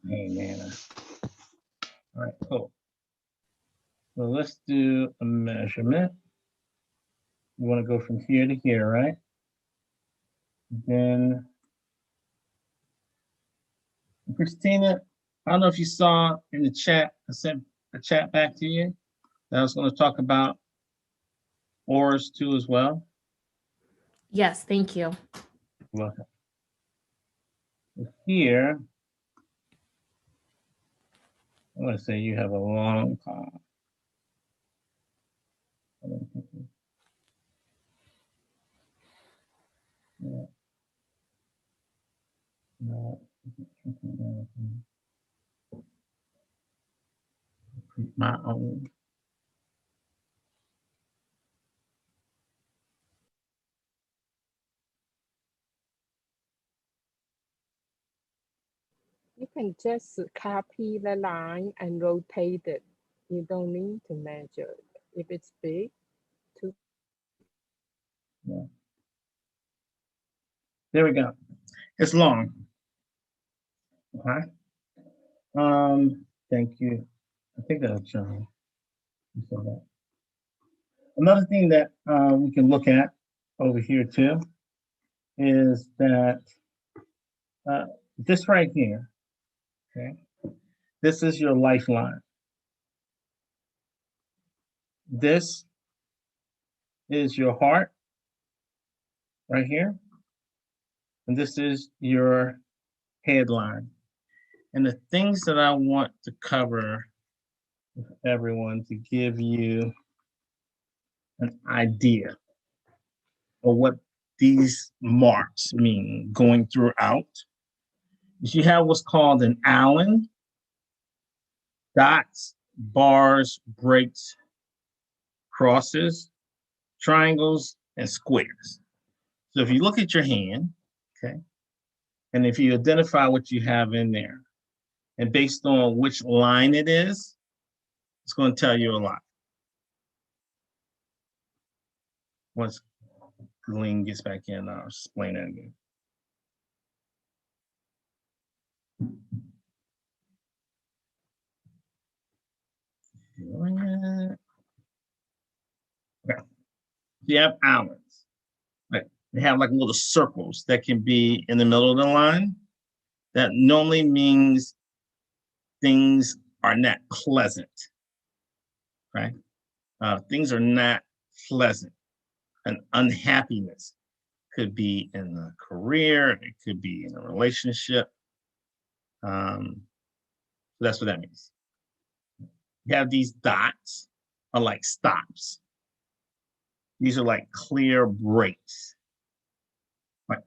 Hey, Nana. All right, cool. So let's do a measurement. You want to go from here to here, right? Then Christina, I don't know if you saw in the chat, I sent a chat back to you that I was going to talk about auras too as well. Yes, thank you. You're welcome. Here, I want to say you have a long palm. Yeah. No. My own. You can just copy the line and rotate it. You don't need to measure it. If it's big, too. Yeah. There we go. It's long. Okay. Thank you. I think that's John. You saw that. Another thing that we can look at over here too is that this right here, okay, this is your lifeline. This is your heart right here, and this is your headline. And the things that I want to cover with everyone to give you an idea of what these marks mean going throughout is you have what's called an Allen, dots, bars, breaks, crosses, triangles, and squares. So if you look at your hand, okay, and if you identify what you have in there, and based on which line it is, it's going to tell you a lot. Once Glenn gets back in, I'll explain it again. Okay. You have Allens. Right. They have like little circles that can be in the middle of the line. That normally means things are not pleasant, right? Things are not pleasant. An unhappiness could be in a career, it could be in a relationship. That's what that means. You have these dots are like stops. These are like clear breaks. Like,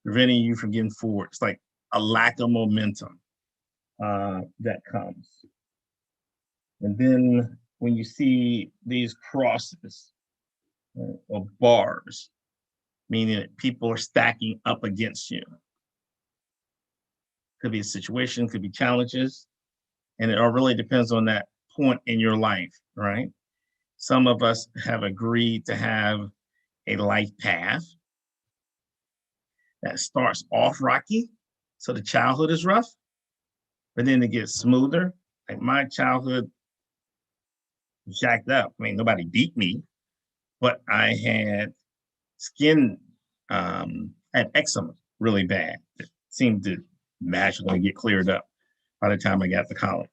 preventing you from getting forward. It's like a lack of momentum that comes. And then when you see these crosses or bars, meaning that people are stacking up against you. Could be a situation, could be challenges, and it all really depends on that point in your life, right? Some of us have agreed to have a life path that starts off rocky, so the childhood is rough, but then it gets smoother. Like my childhood was jacked up. I mean, nobody beat me, but I had skin, had eczema really bad. It seemed to magically get cleared up by the time I got to college.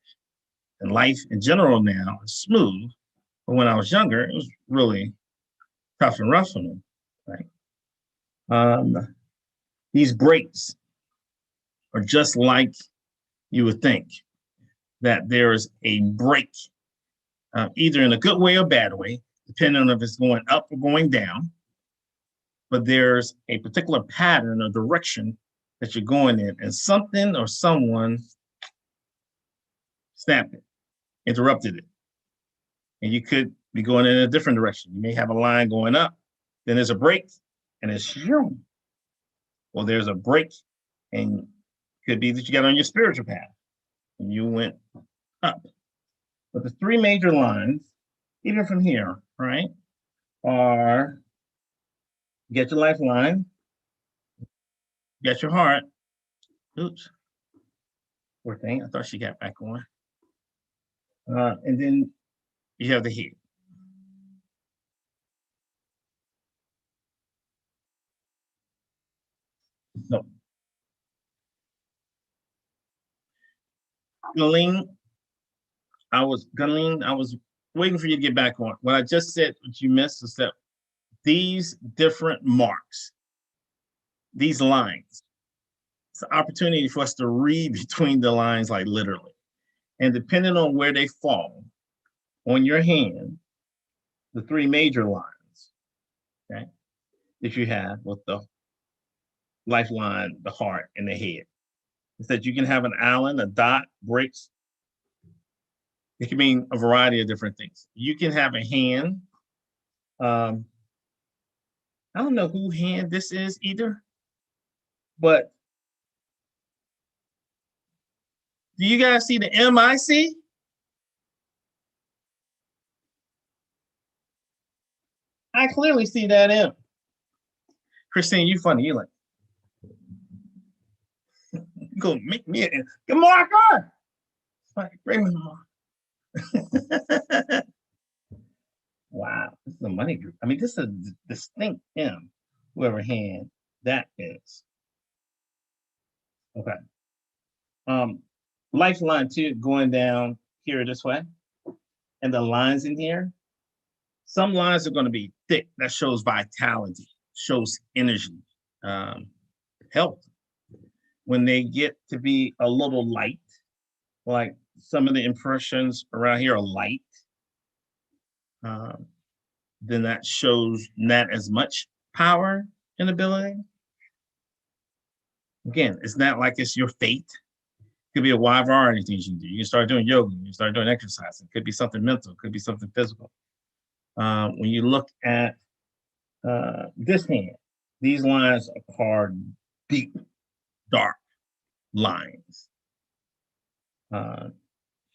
And life in general now is smooth, but when I was younger, it was really tough and rough for me, right? These breaks are just like you would think that there is a break, either in a good way or bad way, depending on if it's going up or going down. But there's a particular pattern or direction that you're going in, and something or someone snapped it, interrupted it. And you could be going in a different direction. You may have a line going up, then there's a break, and it's shoo. Well, there's a break, and it could be that you got on your spiritual path and you went up. But the three major lines, even from here, right, are get your lifeline, get your heart. Oops, poor thing. I thought she got back on. And then you have the head. So, Gunleen, I was waiting for you to get back on. What I just said, what you missed, is that these different marks, these lines, it's an opportunity for us to read between the lines, like literally. And depending on where they fall on your hand, the three major lines, okay, that you have with the lifeline, the heart, and the head, is that you can have an island, a dot, breaks. It can mean a variety of different things. You can have a hand. I don't know who hand this is either, but do you guys see the MIC? I clearly see that M. Christine, you funny. You like, you gonna make me a good marker. Bring me the marker. Wow, this is a money group. I mean, this is a distinct M, whoever hand that is. Okay. Lifeline 2 going down here this way. And the lines in here, some lines are going to be thick. That shows vitality, shows energy, health. When they get to be a little light, like some of the impressions around here are light, then that shows not as much power and ability. Again, it's not like it's your fate. It could be a wide variety of things you can do. You can start doing yoga, you can start doing exercise. It could be something mental, it could be something physical. When you look at this hand, these lines are deep, dark lines.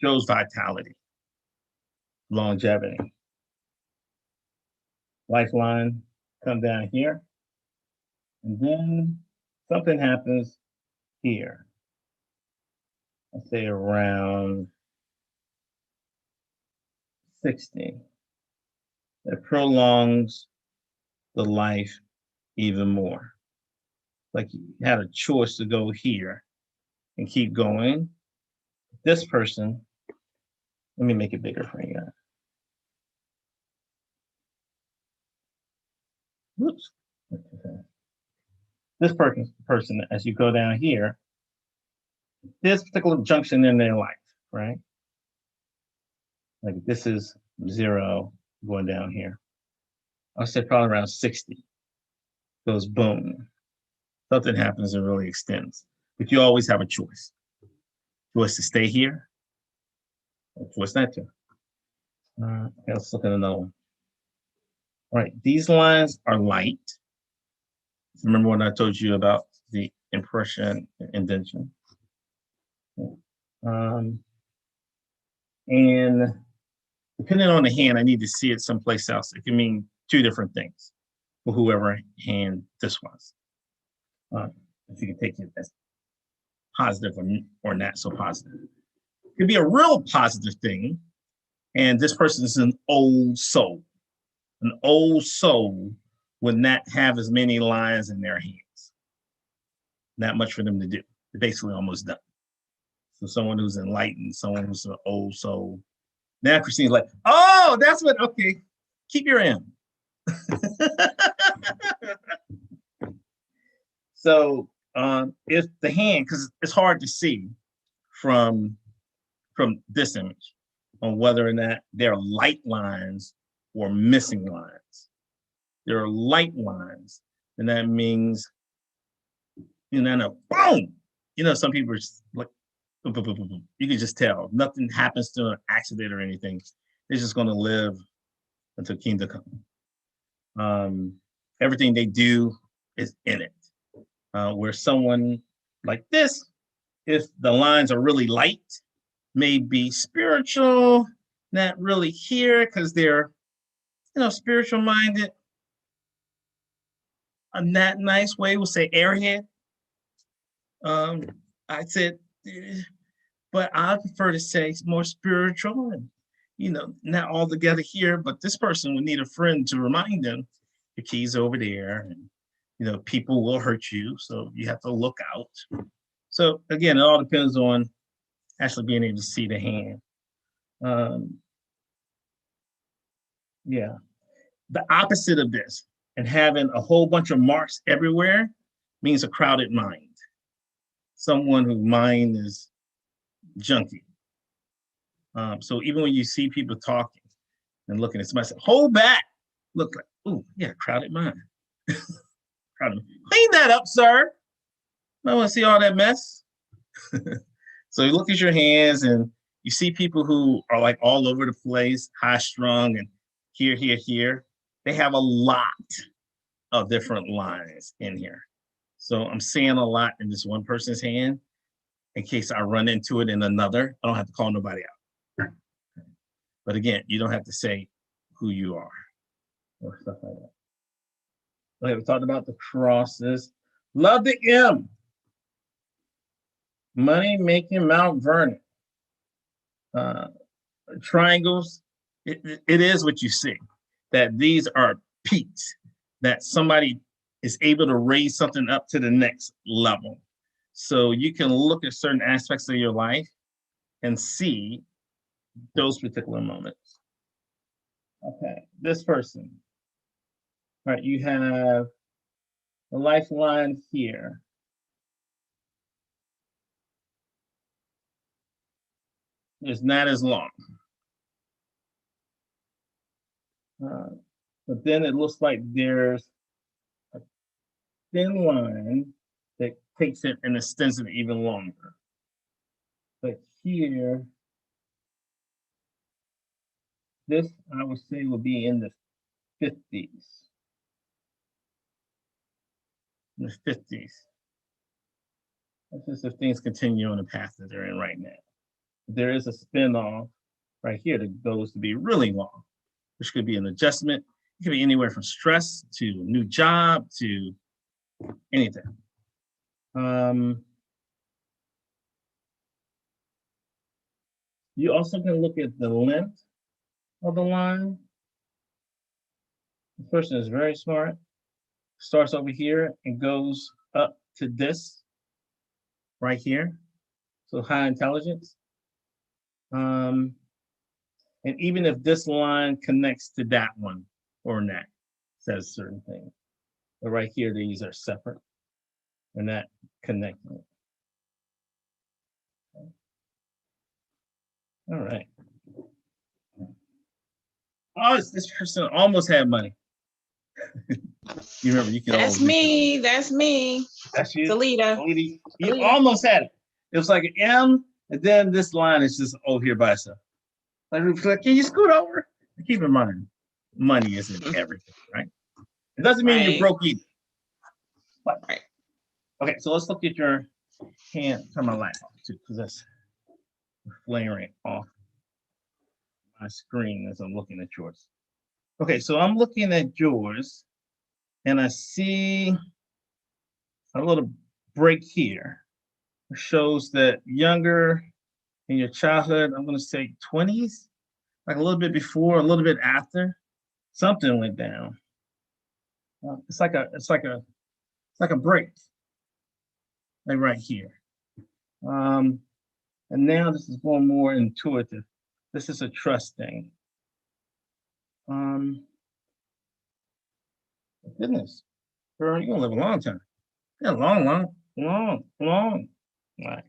Shows vitality, longevity. Lifeline come down here, and then something happens here. I'll say around 60. That prolongs the life even more. Like you had a choice to go here and keep going. This person, let me make it bigger for you guys. Whoops. This person, as you go down here, this particular junction in their life, right? Like this is 0 going down here. I'll say probably around 60. goes boom. Something happens and really extends. But you always have a choice. Choice to stay here, or choice not to. Okay, let's look at another one. All right, these lines are light. Remember when I told you about the impression and indentation? And depending on the hand, I need to see it someplace else. It can mean two different things for whoever hand this was. If you can take it as positive or not so positive. It could be a real positive thing, and this person is an old soul. An old soul would not have as many lines in their hands. Not much for them to do. They're basically almost done. So someone who's enlightened, someone who's an old soul. Now Christine's like, oh, that's what, okay, keep your M. So if the hand, because it's hard to see from this image on whether or not there are light lines or missing lines. There are light lines, and that means, boom! Some people are just like, boom, boom, boom, boom, boom. You can just tell. Nothing happens to an accident or anything. They're just going to live until kingdom come. Everything they do is in it. Where someone like this, if the lines are really light, may be spiritual, not really here because they're, spiritual minded. In that nice way, we'll say airhead. I said, but I prefer to say more spiritual and, not all together here, but this person would need a friend to remind them your keys over there and, people will hurt you. So you have to look out. So again, it all depends on actually being able to see the hand. Yeah. The opposite of this and having a whole bunch of marks everywhere means a crowded mind. Someone whose mind is junky. So even when you see people talking and looking at somebody, say, hold back. Look like, oh, yeah, crowded mind. Crowded. Clean that up, sir. I want to see all that mess. So you look at your hands and you see people who are like all over the place, high strung and here. They have a lot of different lines in here. So I'm seeing a lot in this one person's hand in case I run into it in another. I don't have to call nobody out. But again, you don't have to say who you are or stuff like that. Okay, we talked about the crosses. Love the M. Money making Mount Vernon. Triangles, it is what you see. That these are peaks, that somebody is able to raise something up to the next level. So you can look at certain aspects of your life and see those particular moments. Okay, this person. All right, you have a lifeline here. It's not as long. But then it looks like there's a thin line that takes it and extends it even longer. But here, this I would say would be in the 50s. In the 50s. That's just if things continue on the path that they're in right now. There is a spin-off right here that goes to be really long, which could be an adjustment. It could be anywhere from stress to a new job to anything. You also can look at the length of the line. The person is very smart. Starts over here and goes up to this right here. So high intelligence. And even if this line connects to that one or not, says certain things. But right here, these are separate. They're not connected. All right. Oh, this person almost had money. You remember, you can That's always reach me. That's me. out. That's you. Salida. You Salida. almost had it. It was like an M, and then this line is just O here by itself. Like, can you scoot over? Keep in mind, money isn't everything, right? It doesn't mean you're Right. broke either. But, Right. okay, so let's look at your hand. Turn my light off too, because that's flaring off my screen as I'm looking at yours. Okay, so I'm looking at yours, and I see a little break here. It shows that younger in your childhood, I'm going to say 20s, like a little bit before, a little bit after, something went down. It's like a break, like right here. And now this is going more intuitive. This is a trust thing. Goodness, girl, you're gonna live a long time. Yeah, long life.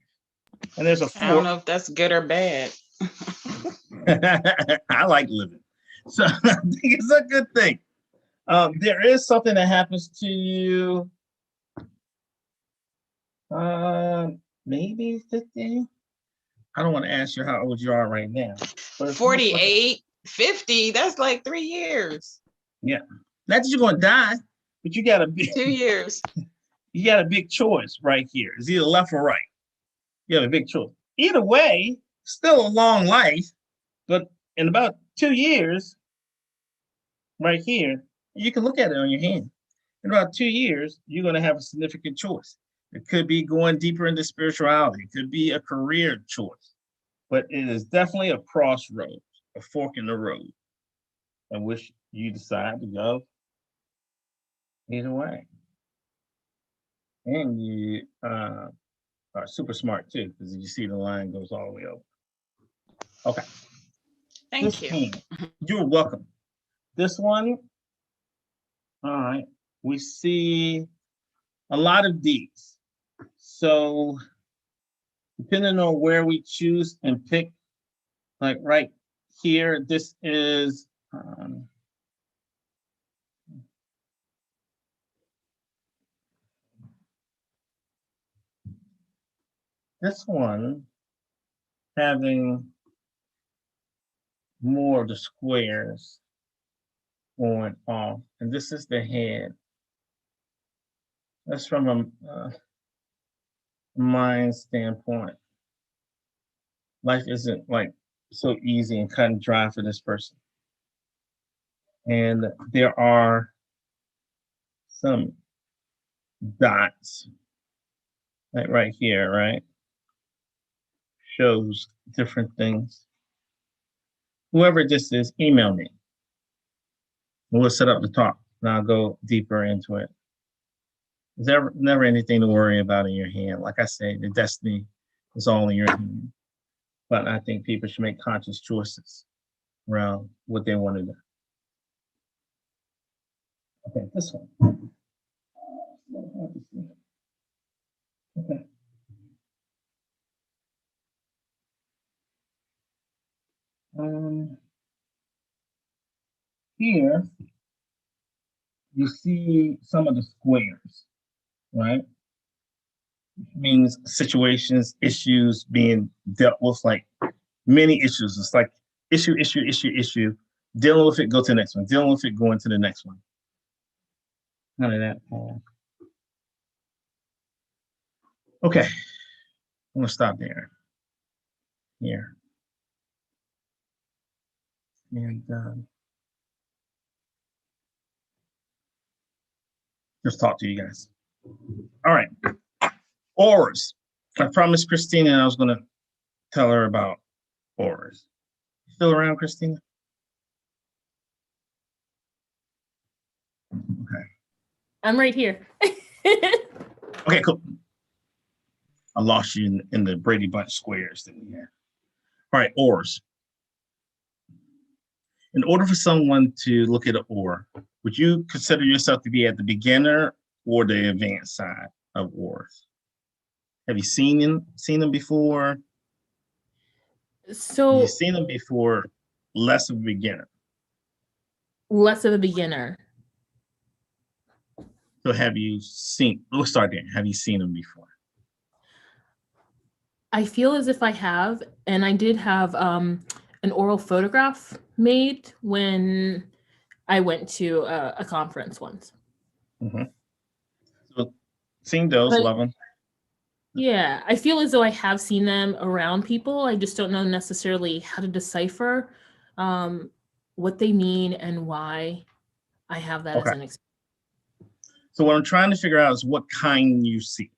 And there's a I don't four. know if that's good or bad. I like living, so I think it's a good thing. There is something that happens to you. Maybe 50. I don't want to ask you how old you are right now. But 48, 50, that's like 3 years. Yeah. Not that you're gonna die, but you got a big 2 years. you got a big choice right here. It's either left or right. You have a big choice. Either way, still a long life, but in about 2 years, right here, you can look at it on your hand. In about 2 years, you're gonna have a significant choice. It could be going deeper into spirituality, it could be a career choice, but it is definitely a crossroads, a fork in the road, in which you decide to go either way. And you are super smart too, because you see the line goes all the way over. Okay. Thank you. Hand, you're welcome. This one, all right, we see a lot of D's. So depending on where we choose and pick, like right here, this is this one having more of the squares going off, and this is the head. That's from a mind standpoint. Life isn't like so easy and cut and dry for this person. And there are some dots, like right here, right? Shows different things. Whoever this is, email me. We'll set up the talk and I'll go deeper into it. There's never anything to worry about in your hand. Like I say, the destiny is all in your hand. But I think people should make conscious choices around what they want to do. Okay, this one. Okay. Here, you see some of the squares, right? Which means situations, issues being dealt with, like many issues. It's like issue. Dealing with it, go to the next one. Dealing with it, go into the next one. None of that. Okay, I'm gonna stop there. Here. And just talk to you guys. All right. Auras. I promised Christina I was going to tell her about auras. Still around, Christina? Okay. I'm right here. Okay, cool. I lost you in the Brady Bunch squares that we had. All right, auras. In order for someone to look at an aura, would you consider yourself to be at the beginner or the advanced side of auras? Have you seen them before? So You've seen them before, less of a beginner. less of a beginner. So have you seen, we'll start there. Have you seen them before? I feel as if I have, and I did have an oral photograph made when I went to a conference once. So seen those, But- love them. Yeah, I feel as though I have seen them around people. I just don't know necessarily how to decipher what they mean and why I have that as Okay. an experience. So what I'm trying to figure out is what kind you see,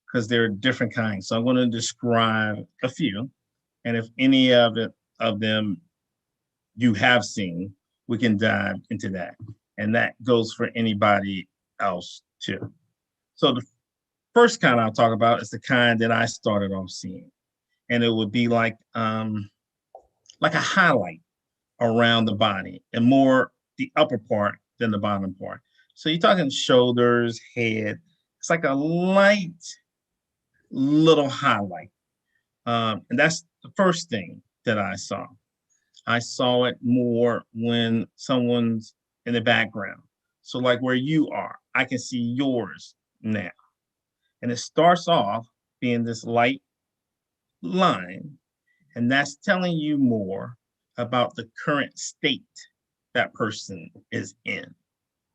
because there are different kinds. So I'm going to describe a few, and if any of them you have seen, we can dive into that, and that goes for anybody else too. So the first kind I'll talk about is the kind that I started off seeing, and it would be like a highlight around the body, and more the upper part than the bottom part. So you're talking shoulders, head. It's like a light little highlight. And that's the first thing that I saw. I saw it more when someone's in the background. So like where you are, I can see yours now. And it starts off being this light line, and that's telling you more about the current state that person is in.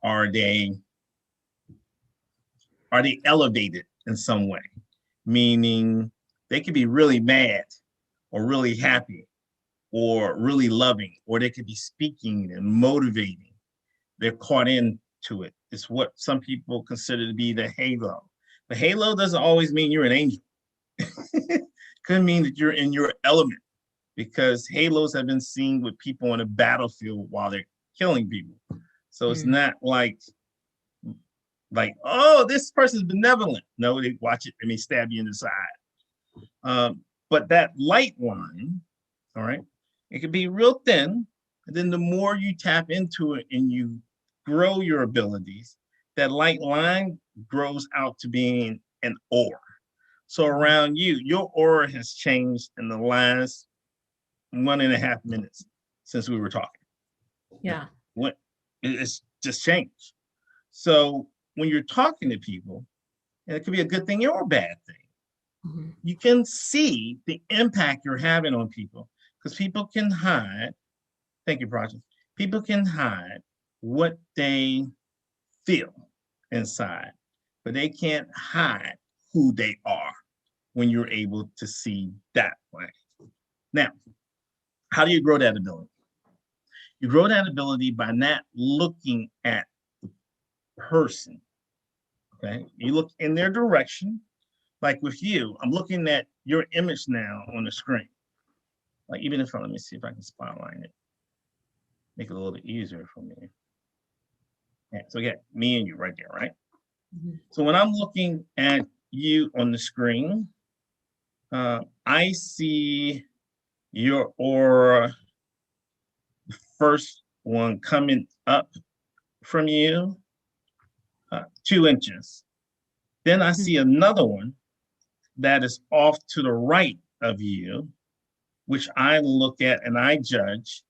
Are they elevated in some way? Meaning they could be really mad or really happy or really loving, or they could be speaking and motivating. They're caught into it. It's what some people consider to be the halo. The halo doesn't always mean you're an angel. Could mean that you're in your element, because halos have been seen with people on a battlefield while they're killing people. So it's not like, oh, this person's benevolent. No, they watch it and they stab you in the side. But that light line, all right, it can be real thin. And then the more you tap into it and you grow your abilities, that light line grows out to being an aura. So around you, your aura has changed in the last 1.5 minutes since we were talking. Yeah. It's just changed. So when you're talking to people, and it could be a good thing or a bad thing, you can see the impact you're having on people, because people can hide. Thank you, Project. People can hide what they feel inside, but they can't hide who they are when you're able to see that way. Now, how do you grow that ability? You grow that ability by not looking at the person, okay? You look in their direction. Like with you, I'm looking at your image now on the screen. Like even if, let me see if I can spotlight it. Make it a little bit easier for me. Yeah, so yeah, me and you right there, right? So when I'm looking at you on the screen, I see your aura, the first one coming up from you, 2 inches. Then I see another one that is off to the right of you, which I look at and I judge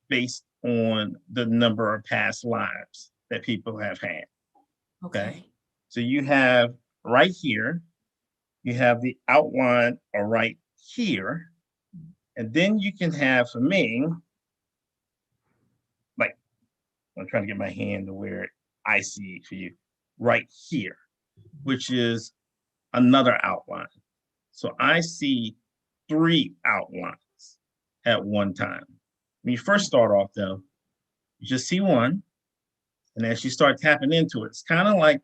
based on the number of past lives that people have had. Okay. So you have right here, you have the outline right here. And then you can have, for me, like, I'm trying to get my hand to where I see it for you, right here, which is another outline. So I see 3 outlines at one time. When you first start off though, you just see one. And as you start tapping into it, it's kind of like you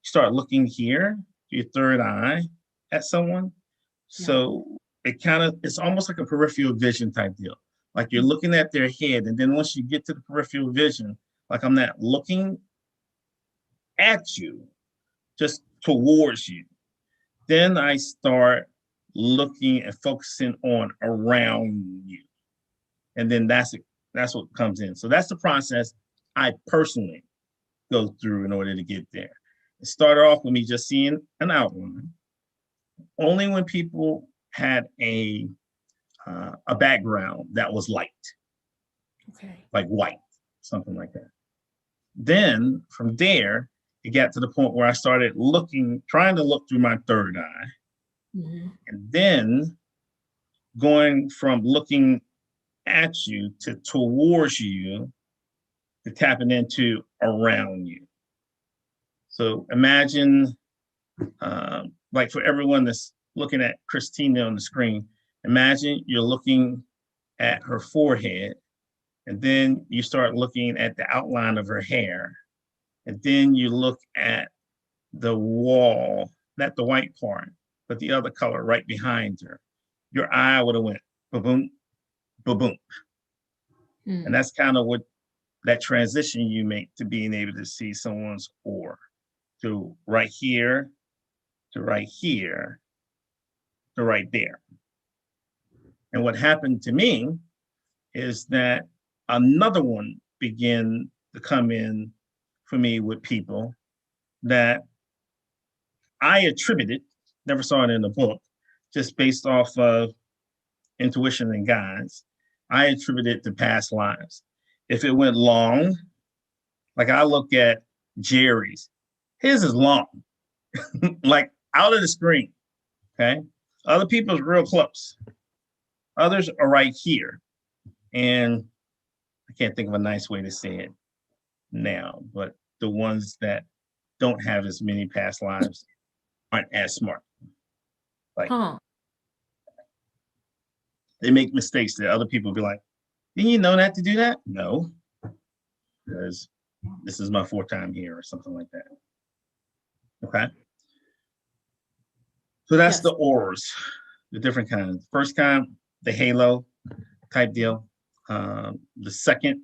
start looking here, your third eye at someone. So it's almost like a peripheral vision type deal. Like you're looking at their head. And then once you get to the peripheral vision, like I'm not looking at you, just towards you. Then I start looking and focusing on around you. And then that's what comes in. So that's the process I personally go through in order to get there. It started off with me just seeing an outline. Only when people had a background that was light, like white, something like that. Then from there, it got to the point where I started trying to look through my third eye, and then going from looking at you to towards you to tapping into around you. So imagine, like for everyone that's looking at Christina on the screen, imagine you're looking at her forehead, and then you start looking at the outline of her hair, and then you look at the wall, not the white part, but the other color right behind her. Your eye would have went ba-boom, ba-boom. And that's kind of what that transition you make to being able to see someone's aura. To right here, to right here, to right there. And what happened to me is that another one began to come in for me with people that I attributed, never saw it in the book, just based off of intuition and guides. I attributed to past lives. If it went long, like I look at Jerry's, his is long, like out of the screen, okay? Other people's real close. Others are right here. And I can't think of a nice way to say it now, but the ones that don't have as many past lives aren't as smart. Like, they make mistakes that other people be like, didn't you know not to do that? No, because this is my fourth time here or something like that. Okay. So that's the auras, the different kinds. First kind, the halo type deal. The second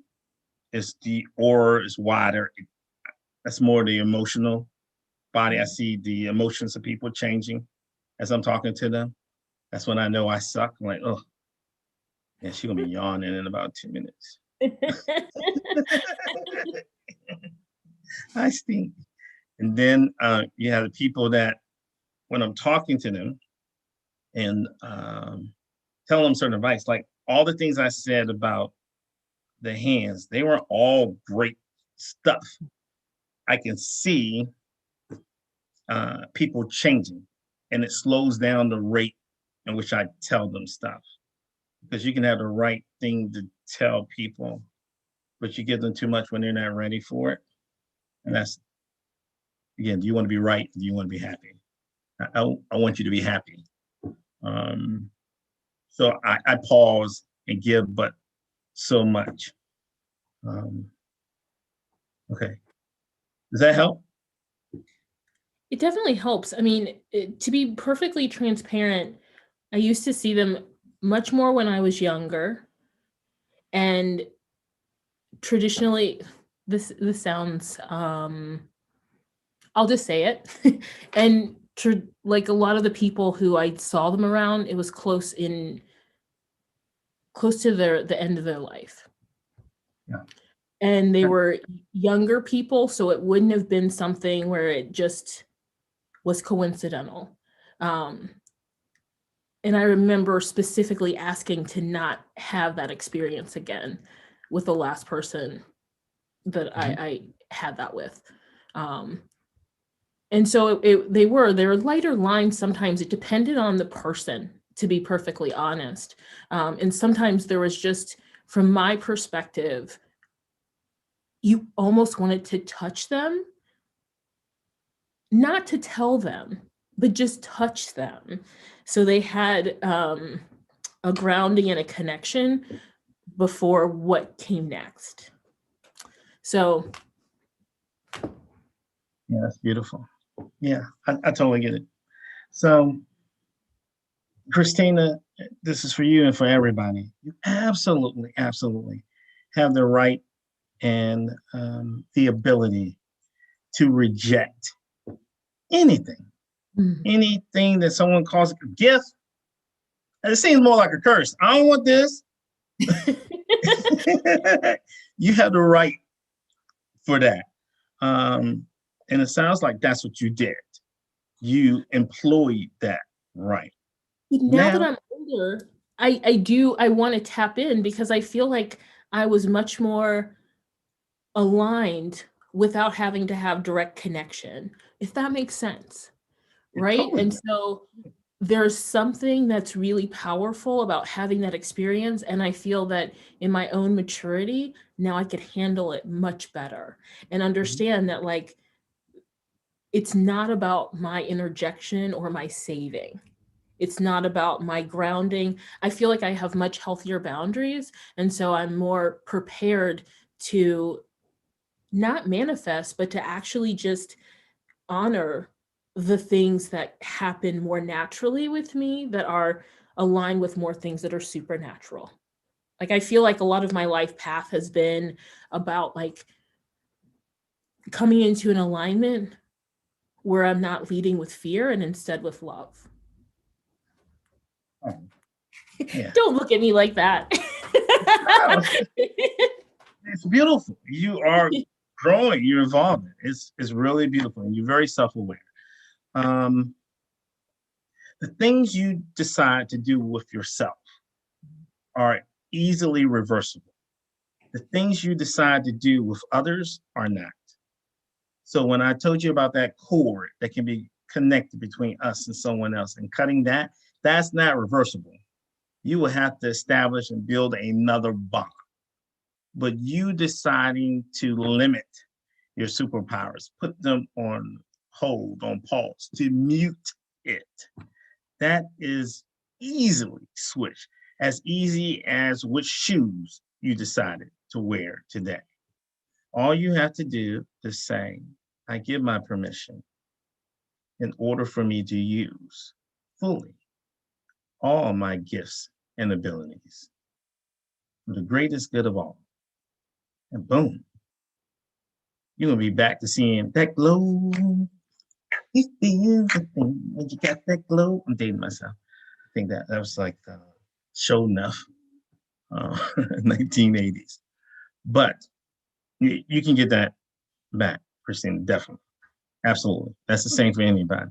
is the aura is wider. That's more the emotional body. I see the emotions of people changing as I'm talking to them. That's when I know I suck. I'm like, oh, yeah, she's gonna be yawning in about 2 minutes. I stink. And then you have the people that when I'm talking to them and telling them certain advice, like all the things I said about the hands, they were all great stuff. I can see people changing, and it slows down the rate in which I tell them stuff. Because you can have the right thing to tell people, but you give them too much when they're not ready for it. And that's, again, do you want to be right? Do you want to be happy? I want you to be happy. So I pause and give, but so much. Okay. Does that help? It definitely helps. I mean, to be perfectly transparent, I used to see them much more when I was younger. And traditionally, this sounds, I'll just say it. And like a lot of the people who I saw them around, it was close to the end of their life. Yeah. And they were younger people, so it wouldn't have been something where it just was coincidental. And I remember specifically asking to not have that experience again with the last person that I had that with. And so they're lighter lines sometimes. It depended on the person, to be perfectly honest. And sometimes there was just, from my perspective, you almost wanted to touch them, not to tell them, but just touch them. So they had a grounding and a connection before what came next. So. Yeah, that's beautiful. Yeah, I totally get it. So, Christina, this is for you and for everybody. You absolutely, absolutely have the right and the ability to reject anything, anything that someone calls a gift. It seems more like a curse. I don't want this. You have the right for that. And it sounds like that's what you did. You employed that right. Now that I'm older, I want to tap in because I feel like I was much more aligned without having to have direct connection, if that makes sense. It Right? totally And does. so there's something that's really powerful about having that experience. And I feel that in my own maturity, now I could handle it much better and understand that, like, it's not about my interjection or my saving. It's not about my grounding. I feel like I have much healthier boundaries. And so I'm more prepared to not manifest, but to actually just honor the things that happen more naturally with me, that are aligned with more things that are supernatural. Like, I feel like a lot of my life path has been about, like, coming into an alignment where I'm not leading with fear and instead with love. Oh, yeah. Don't look at me like that. No, it's beautiful. You are growing, you're evolving. It's really beautiful, and you're very self-aware. The things you decide to do with yourself are easily reversible. The things you decide to do with others are not. So when I told you about that cord that can be connected between us and someone else, and cutting that, that's not reversible. You will have to establish and build another bond. But you deciding to limit your superpowers, put them on hold, on pause, to mute it, that is easily switched, as easy as which shoes you decided to wear today. All you have to do is say, I give my permission in order for me to use fully all my gifts and abilities for the greatest good of all. And boom, you're gonna be back to seeing that glow. You feel the thing when you got that glow. I'm dating myself. I think that was like Show Enough, 1980s. But you can get that back, Christina, definitely. Absolutely. That's the same for anybody.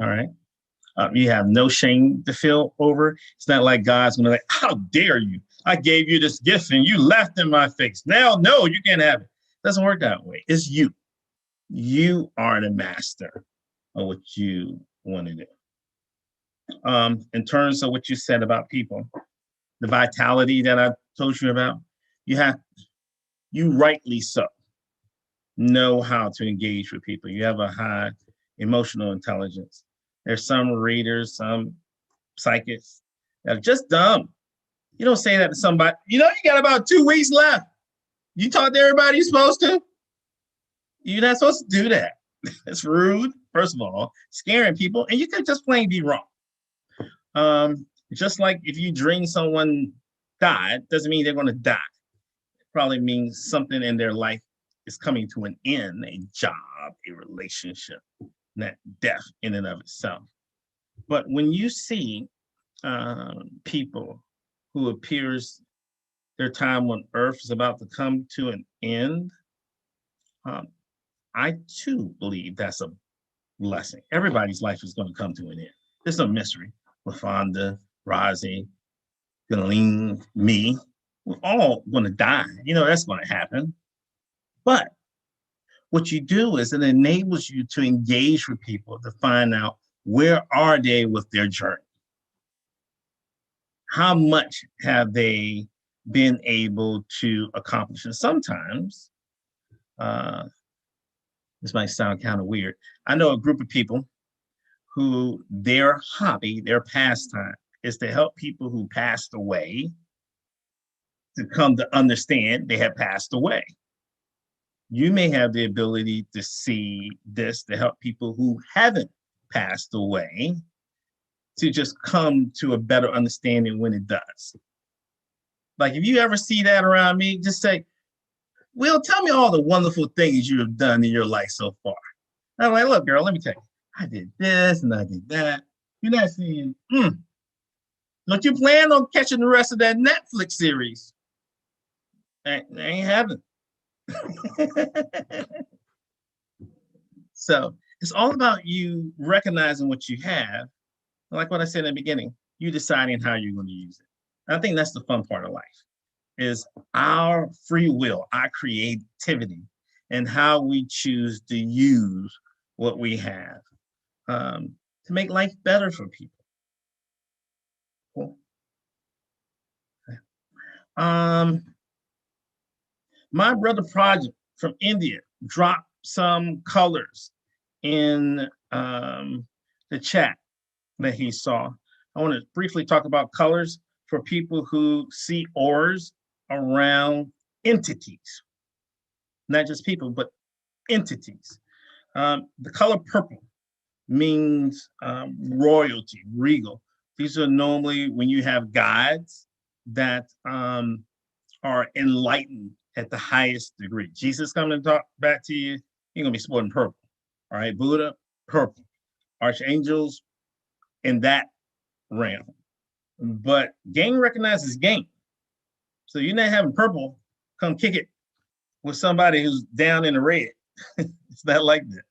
All right. You have no shame to feel over. It's not like God's gonna like, how dare you? I gave you this gift and you laughed in my face. Now, no, you can't have it. It doesn't work that way. It's you. You are the master of what you want to do. In terms of what you said about people, the vitality that I told you about, you rightly so know how to engage with people. You have a high emotional intelligence. There's some readers, some psychics that are just dumb. You don't say that to somebody. You got about 2 weeks left. You talk to everybody you're supposed to. You're not supposed to do that. It's rude, first of all, scaring people, and you could just plain be wrong. Just like if you dream someone died, doesn't mean they're going to die. It probably means something in their life is coming to an end, a job, a relationship, not death in and of itself. But when you see people who appears their time on earth is about to come to an end, I too believe that's a blessing. Everybody's life is going to come to an end. There's no mystery. LaFonda, Rozzy, Galeen, me, we're all going to die. That's going to happen. But what you do is it enables you to engage with people to find out where are they with their journey. How much have they been able to accomplish? And sometimes, this might sound kind of weird. I know a group of people who their hobby, their pastime is to help people who passed away to come to understand they have passed away. You may have the ability to see this to help people who haven't passed away to just come to a better understanding when it does. Like if you ever see that around me, just say, Will, tell me all the wonderful things you have done in your life so far. I'm like, look, girl, let me tell you. I did this and I did that. You're not saying, don't you plan on catching the rest of that Netflix series? I ain't having. So it's all about you recognizing what you have. Like what I said in the beginning, you deciding how you're going to use it. I think that's the fun part of life, is our free will, our creativity and how we choose to use what we have to make life better for people. Cool. My brother Project from India dropped some colors in the chat that he saw. I want to briefly talk about colors for people who see auras around entities, not just people, but entities. The color purple means royalty, regal. These are normally when you have guides that are enlightened at the highest degree. Jesus coming to talk back to you, you're gonna be sporting purple. All right, Buddha, purple. Archangels in that realm. But gang recognizes gang. So you're not having purple, come kick it with somebody who's down in the red. It's not like that.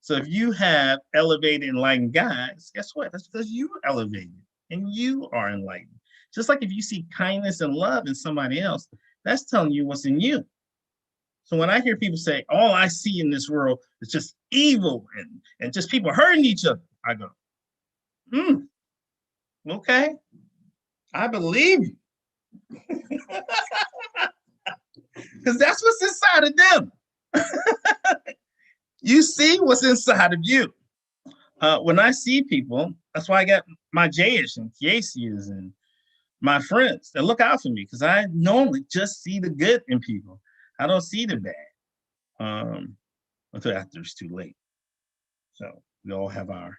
So if you have elevated, enlightened guys, guess what? That's because you're elevated and you are enlightened. Just like if you see kindness and love in somebody else, that's telling you what's in you. So when I hear people say, all I see in this world is just evil and just people hurting each other, I go, okay, I believe you. Because that's what's inside of them. You see what's inside of you. When I see people, that's why I got my Jayish and Kiesias and my friends that look out for me, because I normally just see the good in people. I don't see the bad until after it's too late. So we all have our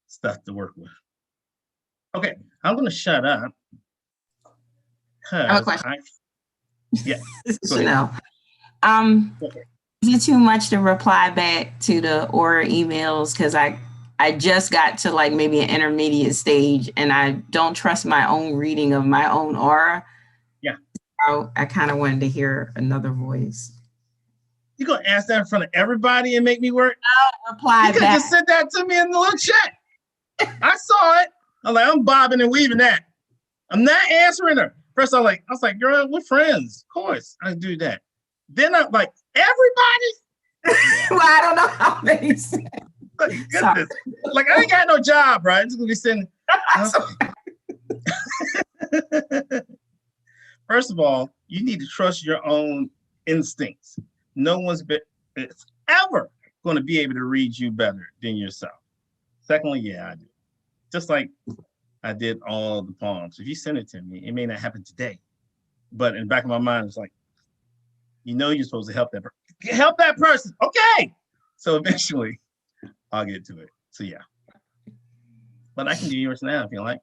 stuff to work with. Okay, I'm going to shut up. I have a question. Yeah. Chanel. Is it too much to reply back to the aura emails? Because I just got to like maybe an intermediate stage and I don't trust my own reading of my own aura. Yeah. So I kind of wanted to hear another voice. You gonna ask that in front of everybody and make me work? I'll reply you could just send that to me in the little chat. I saw it. I'm like, I'm bobbing and weaving that. I'm not answering her. First, I was like, girl, we're friends. Of course, I do that. Then I'm like, everybody? Well, I don't know how many. Like, goodness. Like, I ain't got no job, right? I'm just gonna be sitting. First of all, you need to trust your own instincts. No one's ever going to be able to read you better than yourself. Secondly, yeah, I do. Just like I did all the poems. If you send it to me, it may not happen today, but in the back of my mind, it's like, you know, you're supposed to help that person. Help that person. Okay. So eventually, I'll get to it. So yeah, but I can do yours now if you like.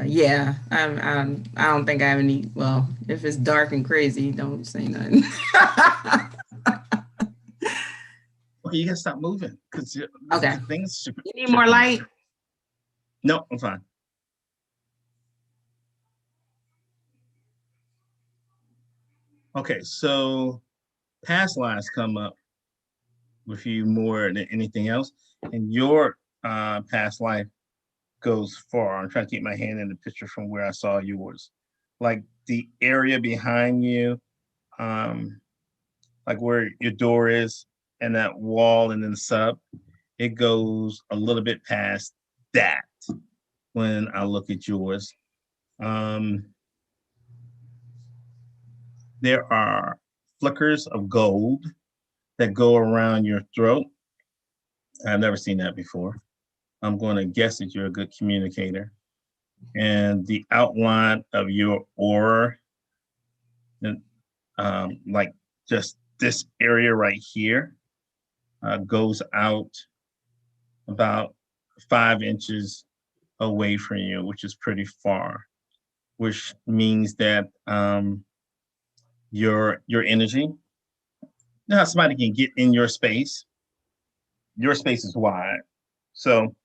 Yeah, I don't think I have any. Well, if it's dark and crazy, don't say nothing. Okay, you gotta stop moving because okay. Things. You need more light? No, I'm fine. Okay, so past lives come up with you more than anything else, and your past life goes far. I'm trying to keep my hand in the picture from where I saw yours. Like the area behind you, like where your door is and that wall and then the sub, it goes a little bit past that when I look at yours. There are flickers of gold that go around your throat. I've never seen that before. I'm going to guess that you're a good communicator. And the outline of your aura, like just this area right here, goes out about 5 inches away from you, which is pretty far, which means that your energy, you know how somebody can get in your space is wide. So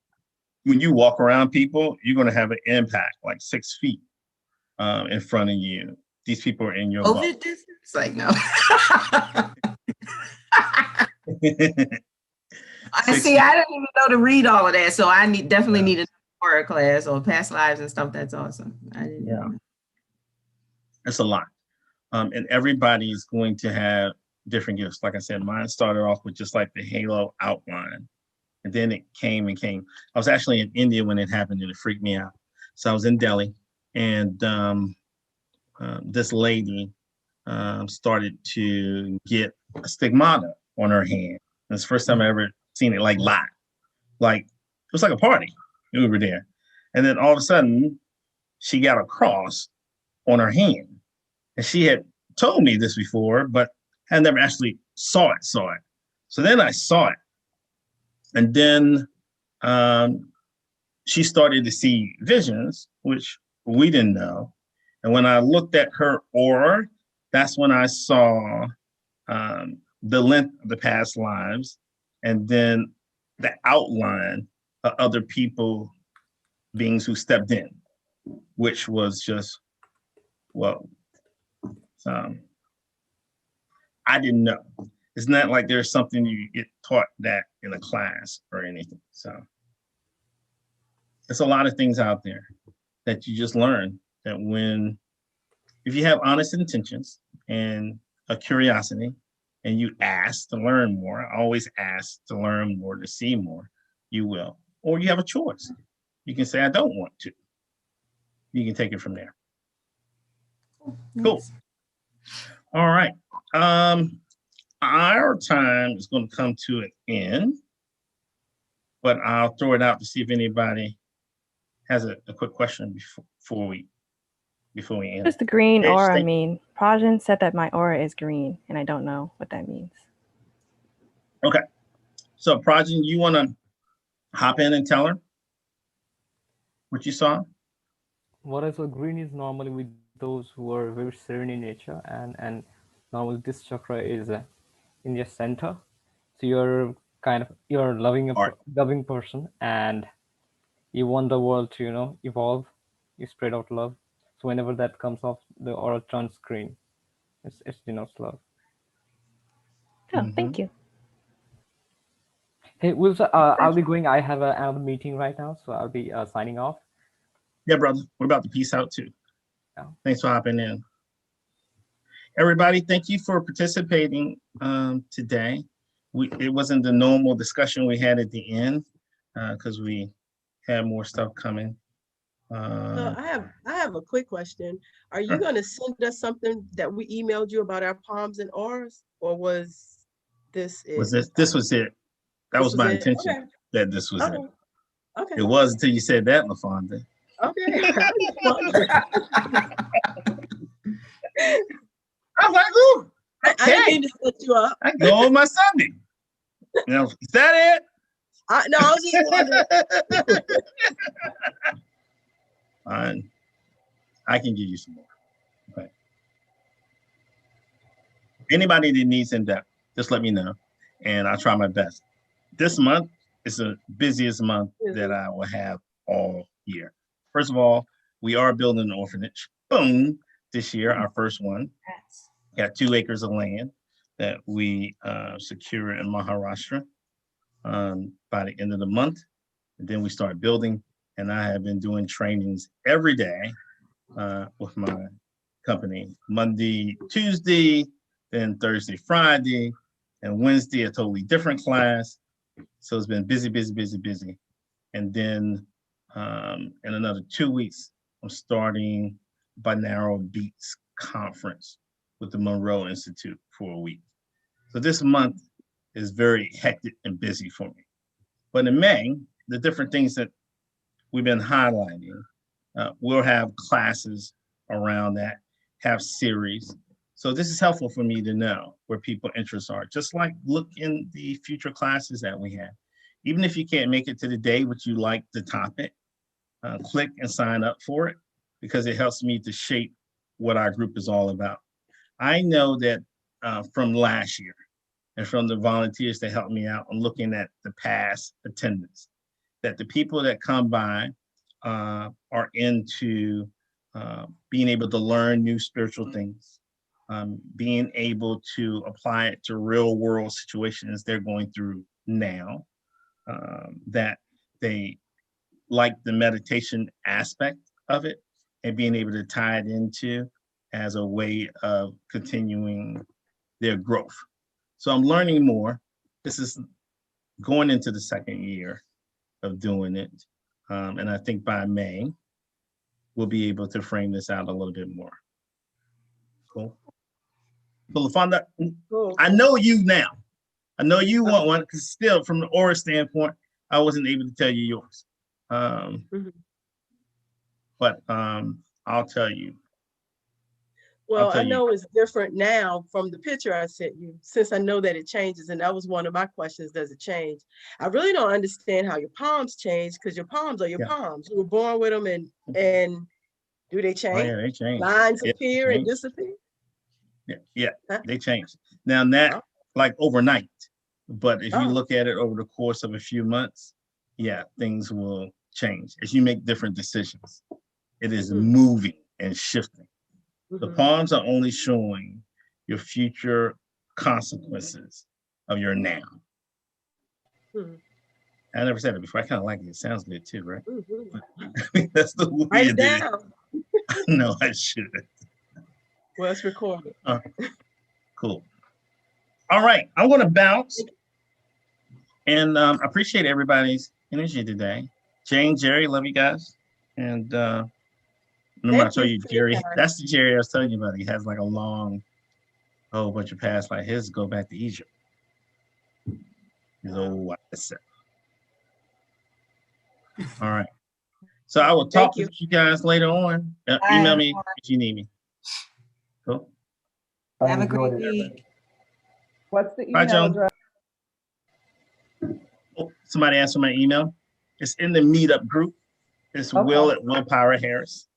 when you walk around people, you're going to have an impact like 6 feet in front of you. These people are in your bubble. It's like, no. I see, I didn't even know to read all of that. So I definitely need a horror class or past lives and stuff. That's awesome. It's a lot. And everybody is going to have different gifts. Like I said, mine started off with just like the halo outline. And then it came and came. I was actually in India when it happened and it freaked me out. So I was in Delhi and this lady started to get a stigmata on her hand. It's the first time I ever seen it like live. Like it was like a party. We were there. And then all of a sudden she got a cross on her hand. And she had told me this before, but I never actually saw it. So then I saw it. And then she started to see visions, which we didn't know. And when I looked at her aura, that's when I saw the length of the past lives and then the outline of other people, beings who stepped in, which was just, well, I didn't know. It's not like there's something you get taught that in a class or anything. So there's a lot of things out there that you just learn that if you have honest intentions and a curiosity and you ask to learn more, always ask to learn more, to see more, you will. Or you have a choice. You can say, I don't want to. You can take it from there. Cool. All right. Our time is going to come to an end, but I'll throw it out to see if anybody has a quick question before we end. Just the green Okay, aura mean? Prajan said that my aura is green, and I don't know what that means. Okay. So Prajan, you want to hop in and tell her what you saw? What I saw green is normally with those who are very serene in nature, and normally this chakra is in your center. So you're a loving person, and you want the world to evolve. You spread out love. So whenever that comes off, the aura turns green. It denotes love. Oh, thank you. Hey, Wilson, I'll be going. I have another meeting right now, so I'll be signing off. Yeah, brother. We're about to peace out too. Yeah. Thanks for hopping in. Everybody, thank you for participating today. It wasn't the normal discussion we had at the end because we had more stuff coming. So I have a quick question. Are you going to send us something that we emailed you about our palms and auras, or was this it? This was it. That was my intention. Okay. That this was it. Okay. It was until you said that, LaFonda. Okay. I was like, ooh, okay. I didn't mean to set you up. I go on my Sunday. Now, is that it? No, I was just wondering. Fine. I can give you some more. Okay. Anybody that needs in-depth, just let me know, and I'll try my best. This month is the busiest month that I will have all year. First of all, we are building an orphanage. Boom! This year, our first one. Got 2 acres of land that we secure in Maharashtra by the end of the month. And then we start building, and I have been doing trainings every day with my company. Monday, Tuesday, then Thursday, Friday, and Wednesday, a totally different class. So it's been busy. And then in another 2 weeks, I'm starting Binaural Beats Conference with the Monroe Institute for a week. So this month is very hectic and busy for me. But in May, the different things that we've been highlighting, we'll have classes around that, have series. So this is helpful for me to know where people's interests are. Just like look in the future classes that we have. Even if you can't make it to the day, but you like the topic, click and sign up for it because it helps me to shape what our group is all about. I know that from last year and from the volunteers that helped me out on looking at the past attendance, that the people that come by are into being able to learn new spiritual things, being able to apply it to real world situations they're going through now, that they like the meditation aspect of it and being able to tie it into as a way of continuing their growth So I'm learning more. This is going into the second year of doing it. And I think by May, we'll be able to frame this out a little bit more. Cool. So LaFonda, Cool. I know you now. I know you want one, because still from the aura standpoint, I wasn't able to tell you yours. But I'll tell you. Well, I know it's different now from the picture I sent you, since I know that it changes. And that was one of my questions, does it change? I really don't understand how your palms change, because your palms are your palms. You were born with them, and do they change? Oh, yeah, they change. Lines Yeah, appear and disappear? Yeah, they change. Now that like overnight, but if you look at it over the course of a few months, yeah, things will change as you make different decisions. It is moving and shifting. The palms are only showing your future consequences of your now. I never said it before. I kind of like it. It sounds good too, right? That's the way Write you it did down. it. No, I should. Well, it's recorded. Cool. All right, I'm going to bounce. And I appreciate everybody's energy today. Jane, Jerry, love you guys. And remember I told you, Jerry, that's the Jerry I was telling you about. He has like a long, whole bunch of past like his go back to Egypt. His old white self. All right. So I will talk to you guys later on. Email me if you need me. Cool. Have a great week. What's the Bye, email Joan. address? Oh, somebody asked for my email. It's in the meetup group. It's Will at Willpower Harris.